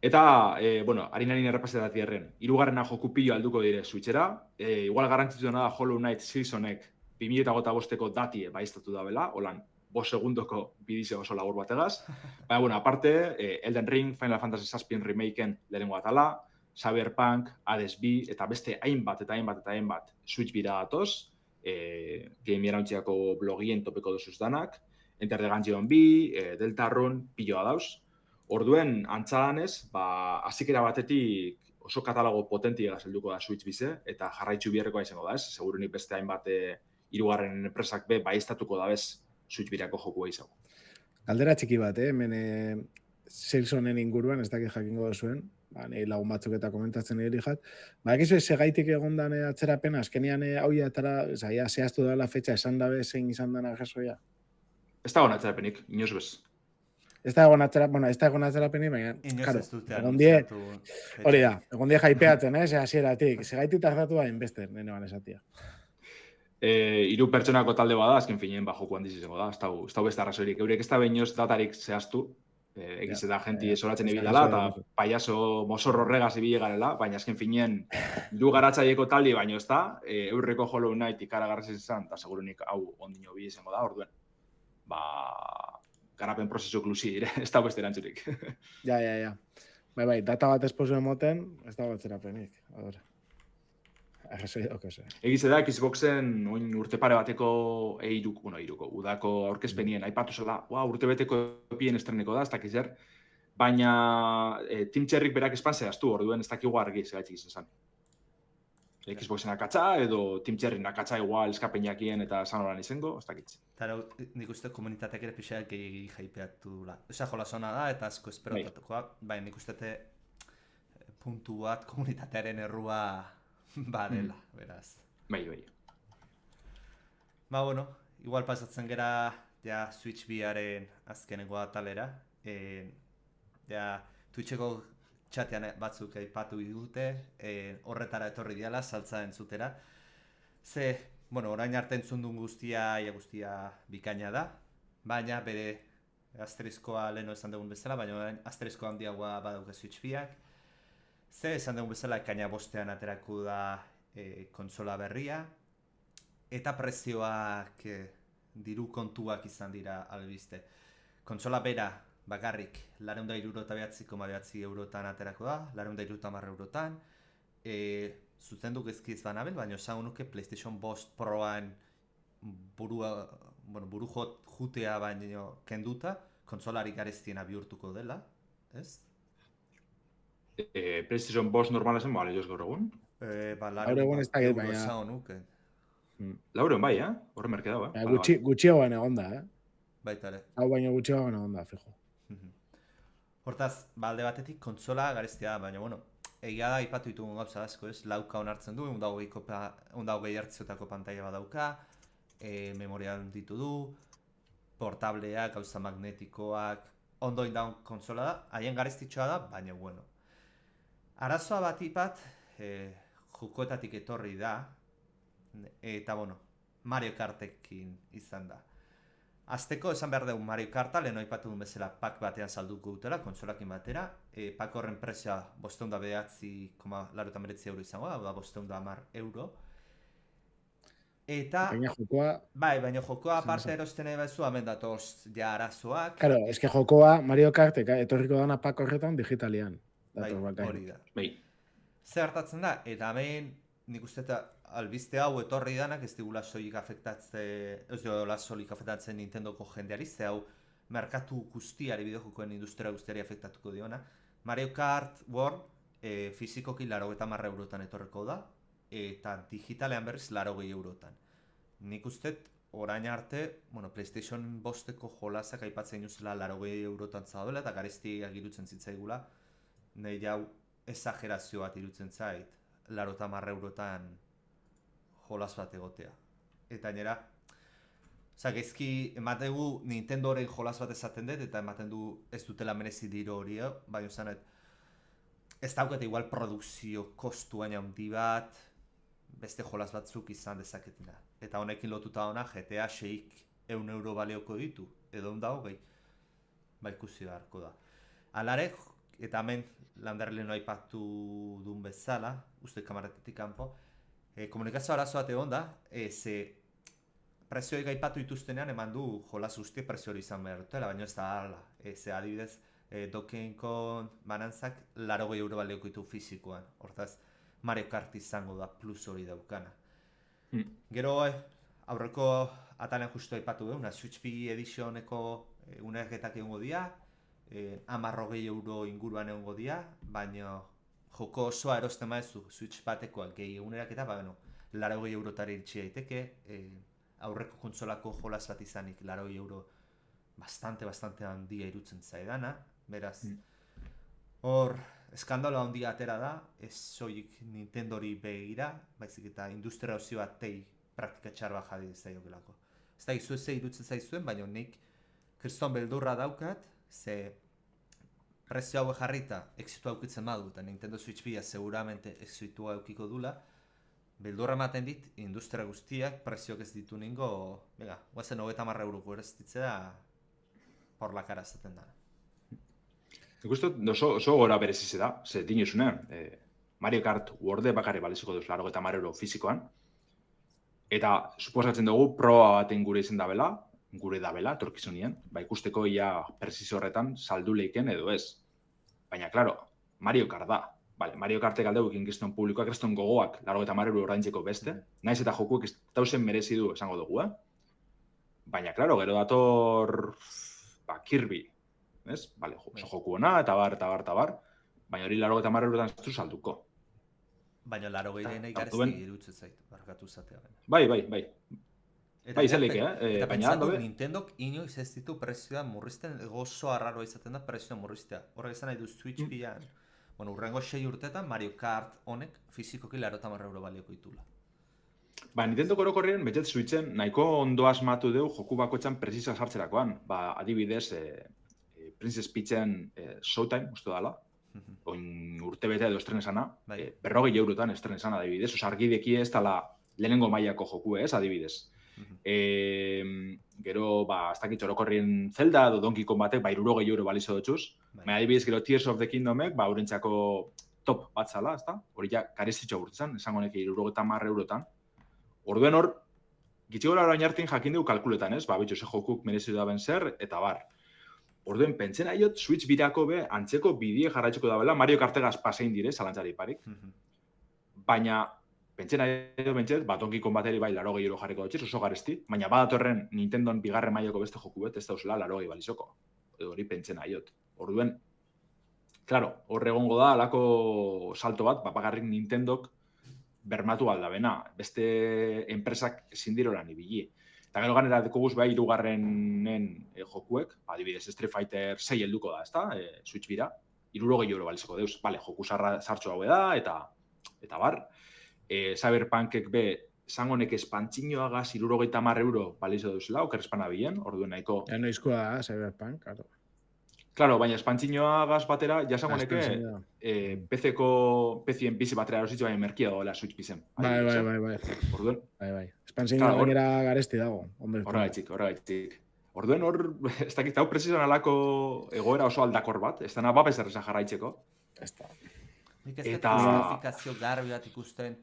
Eta, bueno, harin errapazetatik erren, 3. joku pilo alduko dire Switchera, igual garrantzitsuena da Hollow Knight Seasonek 2025ko datie baiztatu da bela, holan, 5 segundoko bidizio oso labur bategaz. Baina, bueno, aparte, Elden Ring, Final Fantasy VII Remaken lehenengo atala, Cyberpunk, Hades 2, eta beste hainbat Switch bira datoz, Game Irauntziako blogien topeko dozuz danak, Enter the Gungeon 2, Deltarune, piloa dauz. Orduen, antzadanez, azikera batetik oso katalogo potentiega zelduko da Switch bize, eta jarraitzu biherrekoa izango da, ez? Segurunik beste hainbat 3. enpresak be baiztatuko da bez Switch birako jokua izago. Galdera txiki bat, hemen Salesforceen inguruan, ez dakit jakingo duzuen, nahi lagun batzuk eta komentatzen nire jat. Egizu segaitik egondan atzerapena, azkenian hauia etara, zehaztu dela fetxa esan dabe zein izan dena jasoia? Ez da gona atzerapenik, inoz bez. Ez da egon atzerapenik, baina, karo, hori da, egon die jaipeatzen, hasieratik, segaitik tardatu da inbester, nene ban esatia. 3 pertsonako talde bada, azken finean joku handiz izango da, ez da beste arrazoirik. Eurek ez da behinoz datarik zehaztu, egiz eta jenti esoratzen ebilala, eta paiaso mozorro horregaz ibile garela, baina azken finean 3 garatzaieko taldi baino ez da, eurreko Hollow Knight ikaragarriz izan, eta segurunik hau ondino bi izango da, orduen, garapen prozesu klusi dire, ez da beste erantzurik. Ja. Bai, data bat esposu emoten, ez da batzerapenik, adora. Egiz da, Xboxen urte pare bateko udako aurkezpenien aipatu zela, urte beteko epien estreneko da, ez dakiz zer, baina Tim Cherryk berak espan zehaztu, orduen ez dakigu argi zegaitik izan. Xboxen akatza, edo Tim Cherryk akatza igual eskapenakien eta esan horan izango, ez dakitz. Eta nik uste komunitateak ere pixeak gehi jaipeatu dula. Eza jola zona da eta asko esperotatukoa, baina nik uste puntu bat komunitatearen errua badela, beraz. Bai. Bueno, igual pasatzen gera ja Switch VR-aren azkeneko atalera. Twitcheko txatean batzuk aipatu dute, horretara etorri diala, saltza entzutera. Orain arte entzun duen guztia bikaina da, baina bere asteriskoa leheno esan dugun bezala, baina orain asterisko handiagoa badauka Switch VR-ak. Esan dugun bezala, ekaina 5ean aterako da kontsola berria, eta prezioak diru kontuak izan dira albiste. Kontsola bera bakarrik 469,9 eurotan aterako da, 470 eurotan, zuzendu gezkiz banabel, baina esan nuke PlayStation 5 Proan buru jutea baino kenduta, kontsolari garestiena bihurtuko dela, ez? PlayStation 5 normala zen, bale, joz gaur egun? Gaur egun ez dakit, baina... Lauren bai, horre merke dago, Gutxiagoan egon da, Baita ere. Hau baino gutxiagoan egon da, fijo. Hortaz, alde batetik kontsola garestia da, baina, egia da ipatu ditugun gauza asko, ez? 4K onartzen du, 120 Hz-etako pantaila badauka, memoria ditu du, portableak, gauza magnetikoak, ondo indaun kontsola da, haien garestitxoa da, baina, arazoa bat jokoetatik etorri da, eta, Mario Kartekin izan da. Azteko esan behar dugu Mario Karta, lehen aipatu duen bezala pak batean salduko dutela, kontsolakin batera. Pak horren prezioa 509,89 euro izango da, 510 euro. Eta, Baina jokoa... bai, baina jokoa aparte erosten nahi bazu, hemen datoz ja arazoak. Claro, eske jokoa Mario Kart etorriko dana pak horretan digitalian. Bai, hori da. Zer hartatzen da, eta hemen nik uste eta albiste hau etorri danak ez digula soilik afektatzen Nintendoko jendeari, ze hau merkatu guztiari, bideojokoen industria guztiari afektatuko diona. Mario Kart World fizikoki 90 eurotan etorriko da, eta digitalean berriz 80 eurotan. Nik uste orain arte, PlayStation 5eko jolasak aipatzen juzela 80 eurotan zaudela, eta garesti agirutzen zitzaigula, nahi jau exagerazio bat irutzen zait, 80 eurotan jolas bat egotea. Eta nera, gaizki emategu Nintendoren jolas bat esaten dut, eta ematen du ez dutela merezi diro hori, baina zanet, ez daukate igual produkzio kostuan handi bat, beste jolas batzuk izan dezaketena. Eta honekin lotuta ona, GTA 6 100 euro balioko ditu, edo onda hogei, ikusi beharko da. Alare, eta hemen landarleno aipatu duen bezala, uste kamaratetik kanpo, komunikazio arazo bat egon da, ze prezioik aipatu dituztenean eman du jolas guzti prezio hori izan behar dutela, baina ez da hala. Ze adibidez, Donkey Kong banantzak 80 euro balioko ditu fizikoan, hortaz Mario Kart izango da plus hori daukana. Gero aurreko atalean justu aipatu una Switch B edizioneko unerketak egongo dira, 10 euro inguruan egongo dira, baina joko osoa erosten maezu Switch batekoak gehi egunerak eta 80 eurotara iritsi daiteke, aurreko kontsolako jolas bat izanik 80 euro bastante handia irutzen zaidana, beraz, hor eskandalo handia atera da, ez soilik Nintendori begira, baizik eta industria osio batei praktika txar bat jadi zaiokelako. Ez da izu eze irutzen zaizuen, baina nik kriston beldurra daukat, ze prezio hau jarrita exitu aukitzen badu, eta Nintendo Switch B seguramente exitu aukiko dula, beldurra ematen dit, industria guztiak prezioak ez ditu ningo, guazen 90 euroko erestitzea, por la cara zaten dana. Nik uste oso gora berezize da, ze dinuzunean, Mario Kart World bakarri baliziko duz 80 euro fizikoan, eta suposatzen dugu proba baten gure dabela, torkizunien, ikusteko ia prezizio horretan saldu leiken edo ez. Baina, klaro, Mario Kart da. Mario Kartek aldeu inkizton publikoak, kriston gogoak 80 euro ordaintzeko beste, naiz eta jokuek ez dauzen merezi du esango dugu, Baina, klaro, gero dator Kirby, ez? Oso joku ona, eta bar, baina hori 80 eurotan ez du salduko. Baina 80 nahi garezti irutzen zait, barkatu zatea. Bai. Izelik, Eta pentsatu, Nintendok inoiz ez ditu prezioa murrizten, gozo arraroa izaten da prezioa murriztea. Horrek esan nahi du Switch B-an, urrengo 6 urtetan Mario Kart honek fizikoki 80 euro balioko ditula. Nintendo korokorrien, betxet Switchen nahiko ondo asmatu dugu joku bakoitzan prezizioa sartzerakoan. Adibidez, Princess Peachen Showtime, uste dala, oin urte bete edo estrenesana, 40 eurotan estrenesana adibidez, argideki ez dala lehenengo mailako joku adibidez. Gero, ez dakit orokorrien Zelda edo Donkey Kong batek, 60 euro balizo dutxuz. Adibidez, gero Tears of the Kingdomek, urentzako top bat zala, ez da? Hori ja, garestitxo gurtzen, esango neki 60 eurotan. Orduen hor, gitxigora orain hartin jakin dugu kalkuletan, ez? Bitxo, ze jokuk merezi da ben zer, eta bar. Orduen, pentsen aiot, Switch birako antzeko bidie jarraitzuko da bela, Mario Kartegaz pasein dire, zalantzari parik. Baina, pentsen aiot, Donkey Kong bateri 80 euro jarriko dutxiz, oso garesti, baina badatorren Nintendon bigarren mailako beste joku bet, ez dauzela 80 balizoko. Hori pentsen aiot. Orduen, klaro, hor egongo da, alako salto bat, bakarrik Nintendok bermatu aldabena, beste enpresak ezin diroran ibili. Eta gero ganera dekoguz irugarrenen jokuek, adibidez Street Fighter 6 helduko da, ezta? Switch bira, 60 euro balizeko deuz. Joku sartxo hau da, eta bar. Cyberpunkek zangonek espantzinoagaz 60 euro balizo deuzela, oker espana bilen, orduen nahiko. Noizkoa da, Cyberpunk, claro. Claro, baina espantzinoagaz batera, jasangoneke PC-en bizi batera erositzu baina merkia dagoela Switch bizen. Bai. Orduen? Bai. Espantzinoa gainera garesti dago. Horregaitik. Orduen hor, ez dakit, hau presizionalako egoera oso aldakor bat, ez dena babes erreza jarraitzeko. Ez da. Nik ez dut Eta- justifikazio garbi bat ikusten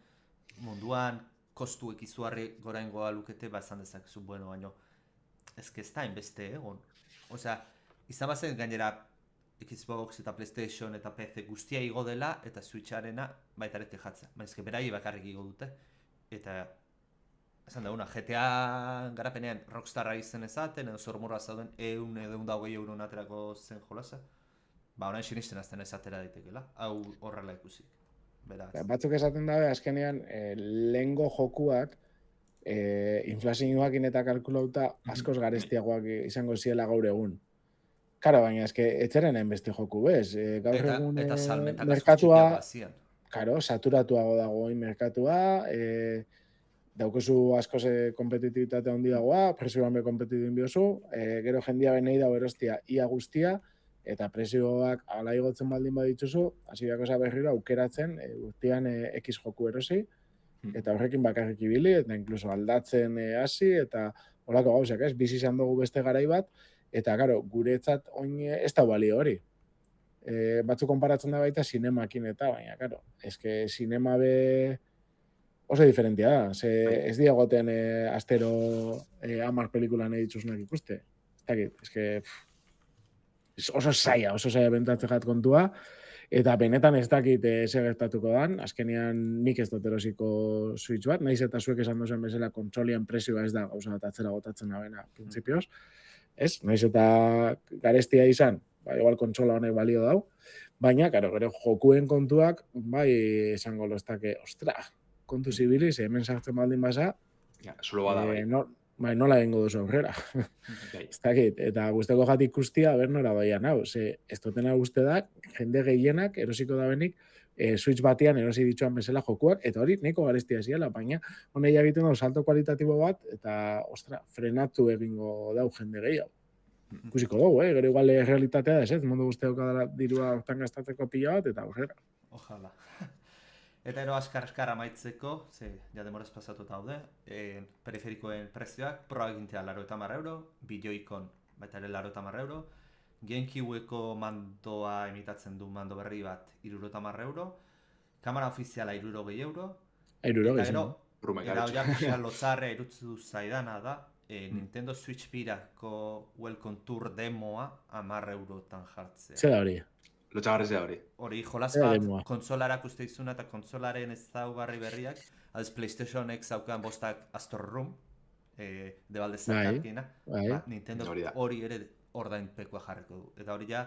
munduan kostuek izugarri goraingoa lukete, esan dezakezu, bueno, baino, ez da inbeste egon. Osea, izan bazen gainera Xbox eta PlayStation eta PC guztia igo dela eta Switcharena baita ere tejatzea. Baina berai bakarrik igo dute. Eta esan dauna, GTA garapenean Rockstarra izen ezaten, edo zormurra zauden 100 edo 120 euro aterako zen jolasa. Ba, orain sinisten azten ezatera daitekela. Hau horrela ikusi. Beraz. Batzuk esaten dabe, azkenean, lehengo jokuak, inflazioakin eta kalkulauta askoz garestiagoak izango ziela gaur egun. Karo, baina eske etxerenen beste joku bez. Gaur egun Eta salmentak merkatua, azian. karo, saturatuago dago merkatua, daukezu askoz kompetitibitate handiagoa, prezioan be kompetitibin biozu, gero jendia benei dago erostia ia guztia, eta prezioak ala igotzen baldin badituzu, hasi dakoza berriro aukeratzen, guztian X joku erosi, eta horrekin bakarrik ibili, eta inkluso aldatzen hasi, eta holako gauzak, ez? Bizi izan dugu beste garai bat, eta, karo, guretzat oin ez da balio hori. Batzu konparatzen da baita sinemakin eta, baina, karo, eske sinema be oso diferentia da. Ez diagoten astero 10 pelikula nahi dituznak ikuste. Ez dakit, eske oso zaila bentatzen jat kontua, eta benetan ez dakit zer gertatuko dan, azkenean nik ez dut erosiko Switch bat, nahiz eta zuek esan duzuen bezala kontsolien prezioa ez da gauza bat atzera botatzen abena, printzipioz. Ez, nahiz eta garestia izan, ba, igual kontsola honek balio dau, baina, karo, gero jokuen kontuak, bai, esango loztake, ostra, kontu zibiliz, hemen sartzen baldin basa, Ja, zulo bada bai. nola egingo duzu aurrera. Bai. Ez dakit, eta guzteko jat ikustia, ber nora doian hau, ez dutena guzti da, jende gehienak erosiko da benik, Switch batean erosi ditxuan bezala jokuak, eta hori neko garestia ziela, baina honei egiten dut salto kualitatibo bat, eta, ostra, frenatu egingo dau jende gehiago. Ikusiko dugu, gero igual realitatea da, ez mundu guztiak dela dirua hortan gastatzeko pila bat, eta aurrera. Ojalá. Eta ero askar amaitzeko, ja demoraz pasatu daude, periferikoen prezioak, proa egintea 80 euro, bideoikon baita ere 80 euro, GameCube-eko mandoa emitatzen du mando berri bat 70 euro, kamera ofiziala 60 euro, eta gero, eta hori lotzarrea irutzu zaidana da, Nintendo Switch birako Welcome Tour demoa 10 eurotan jartzea. Zer da hori? Lotxagarrizea hori. Hori jolaz bat, kontsolarak uste izuna eta kontsolaren ezaugarri berriak, adez PlayStationek zaukan bostak Astro Room, debalde zakarkina, Nintendo hori ere ordainpekoa jarriko du. Eta hori ja,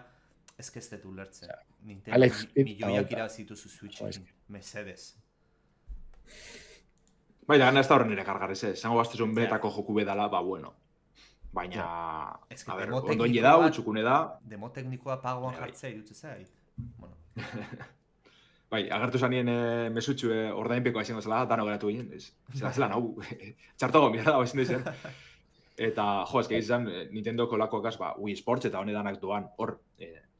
ezkeztetu ulertzen. Nintendo milioiak irabazituzu Switchekin, mesedez. Bai, da gana ez da horren ere kargarrez, zango baztezun benetako joku bedala, ba, bueno. Baina, a ber, ondoen jedau, txukune da. Demo teknikoa pagoan jartzea irutze zait. Bueno. Bai, agertu zanien mesutxu ordainpekoa izango zela, dano geratu ginen. Zela, hau, txartogo mierda da, ezin zen. Eta, jo, ez izan, Nintendo kolakoakaz, Wii Sports eta honedanak doan, hor,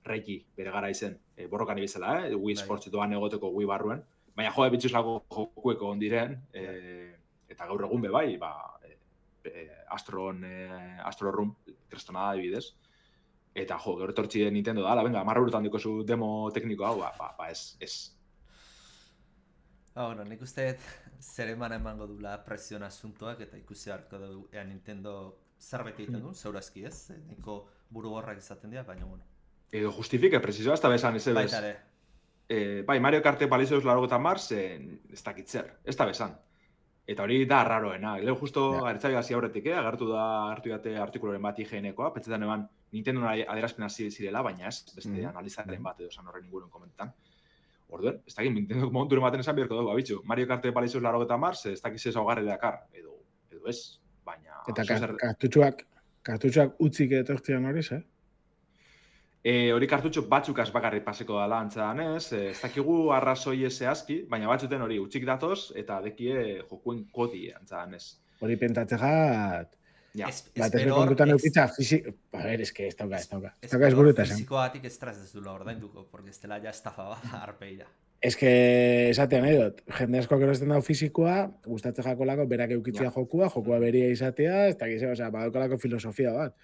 reiki bere gara izen, borrokan ibizela, Wii Sports doan egoteko Wii barruen. Baina, jo, bitxuslako jokueko ondiren, eta gaur egun be bai, Astro Room, krestona da dibidez. Eta, jo, gaur etortzi Nintendo da, venga, 10 eurotan diko zu demo tekniko hau, ez. Bueno, nik uste zer emango dula presion asuntoak eta ikusi harko dugu Nintendo zerbait egiten du, zeurazki ez, niko buru gorrak izaten dira, baina bueno. Edo justifika, preciso, hasta besan, ez ebez. Baita ere. Bai, Mario Karte palizoz 80 ez dakit zer, ez da besan. Eta hori da raroena. Lehen justo agertzai gazi aurretik, agertu dute artikuloren bat IGN-ekoa, pentsetan eban Nintendo adierazpena zirela, baina ez, beste analizaren bat edo san horren inguruen komentan. Orduen, ez dakit, Nintendo monturen baten esan beharko dugu, abitxu. Mario Karte palizoz 80 ez dakit zez augarri dakar, edo ez, baina... Eta kartutxoak utzik etortzian hori, Hori kartutxo batzukaz bakarrik paseko dala antzadanez, ez dakigu arrazoi zehazki, baina batzuten hori utzik datoz eta dekie jokuen kodi antzadanez. Hori pentatze jat... Bat ez kontutan eukitza fisik... A ver, ez dauka. Ez dauka ez buruta esan. Fisikoatik estraz ez dula ordainduko, porque ez dela ja estafa arpeira. Ez que esatean nahi dut, jende asko erosten dau fisikoa, gustatzen jakolako berak eukitzia jokua beria izatea, ez dakiz, badaukalako filosofia bat.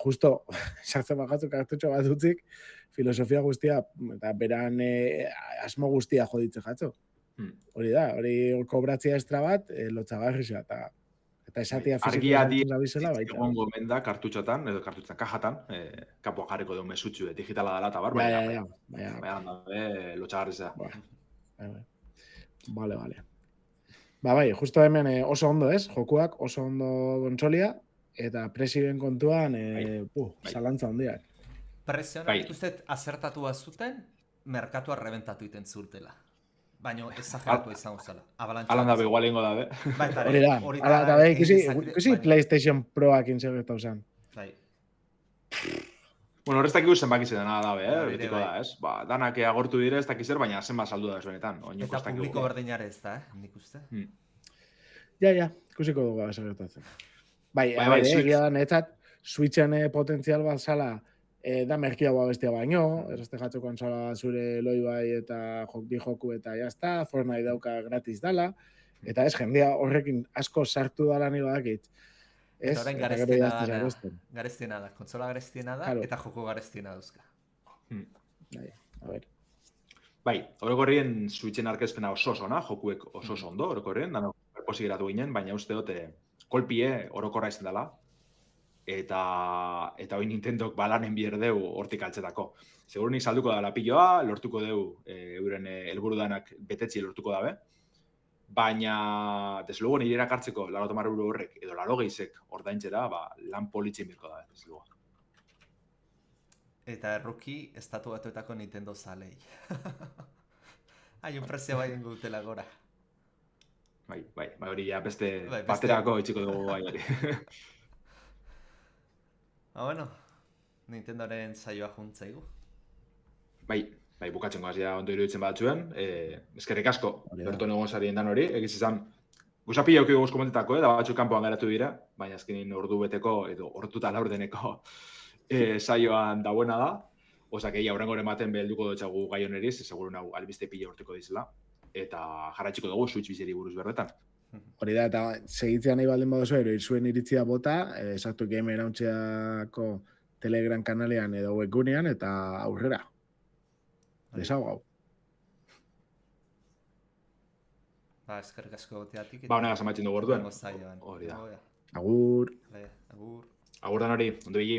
justo, sartzen bajatzu kartutxo bat utzik, filosofia guztia, eta beran asmo guztia joditze jatzo. Hori da, hori kobratzia estra bat, lotxagarrisa, eta esatia fizikoa Argia di zabizela baita. egongo menda kartutxotan, edo kartutxan kajatan, kapoa jarriko duen mesutxu, digitala dela, eta bar, baina lotxagarriza. Vale. Bai, justo hemen oso ondo ez, jokuak oso ondo kontsolia, eta presiben kontuan, zalantza handiak. Presionak ikusten azertatu bazuten, merkatua rebentatu iten zurtela. Baina exageratu izango zela. Alan dabe, igual ingo dabe. Hori da, ala dabe, ikusi PlayStation Proak insegertau zen. Bueno, horreztak ikusten bakitzen dena dabe, betiko da, ez? Danak agortu dire, ez dakizer, baina zenba saldu da ez benetan. Eta publiko berdinare ez da, nik uste? Ja, ikusiko dugu esagertatzen. Bai, egia da, netzat, Switchen potentzial bat zala, da merkiagoa bestia baino, errazte jatxo konsola zure loi bai eta joku eta jazta, Fortnite dauka gratis dala, eta ez, jendea horrekin asko sartu dala ni badakit. Eta horrein garestiena da, konsola garestiena da, eta joko garestiena dauzka. Bai, orokorrien Switchen arkezpena oso ona, jokuek oso ondo, orokorrien, dano posi geratu ginen, baina uste dute kolpie orokorra izan dela, eta hoi Nintendok balanen bierdeu hortik altzetako. Segurunik salduko da lapilloa, lortuko deu euren helburu danak betetzi lortuko dabe, baina deslugo nire erakartzeko 80 euro horrek edo 80 ordaintzera, lan politzin birko da, deslugo. Eta erruki estatu batuetako Nintendo zalei. Hain un prezio bai ingutela gora. Bai, hori ja beste baterako itxiko dugu bai hori. Bueno, Nintendoren saioa juntzaigu. Bai, bukatzen goazia ondo iruditzen batzuen. Eskerrik asko, berton egon zarien dan hori. Egiz izan, guzapila eukiko guz komentetako, da batzuk kanpoan geratu dira, baina azkenin ordu beteko, edo orduta laurdeneko saioan dauena da. Osak, aurrengoren baten behelduko dutxagu gai honeriz, seguru nahu albiste pila urteko dizela. Eta jarratxiko dugu Switch bizeri buruz berretan. Hori da, eta segitzea nahi baldin badozu, zuen iritzia bota, esaktu Game Erautxeako Telegram kanalean edo webgunean, eta aurrera. Desago hau. Eskerrik asko goteatik. Honegaz amaitzen dugu orduen. Hori da. Agur. Agur. Agur dan hori, ondo bili.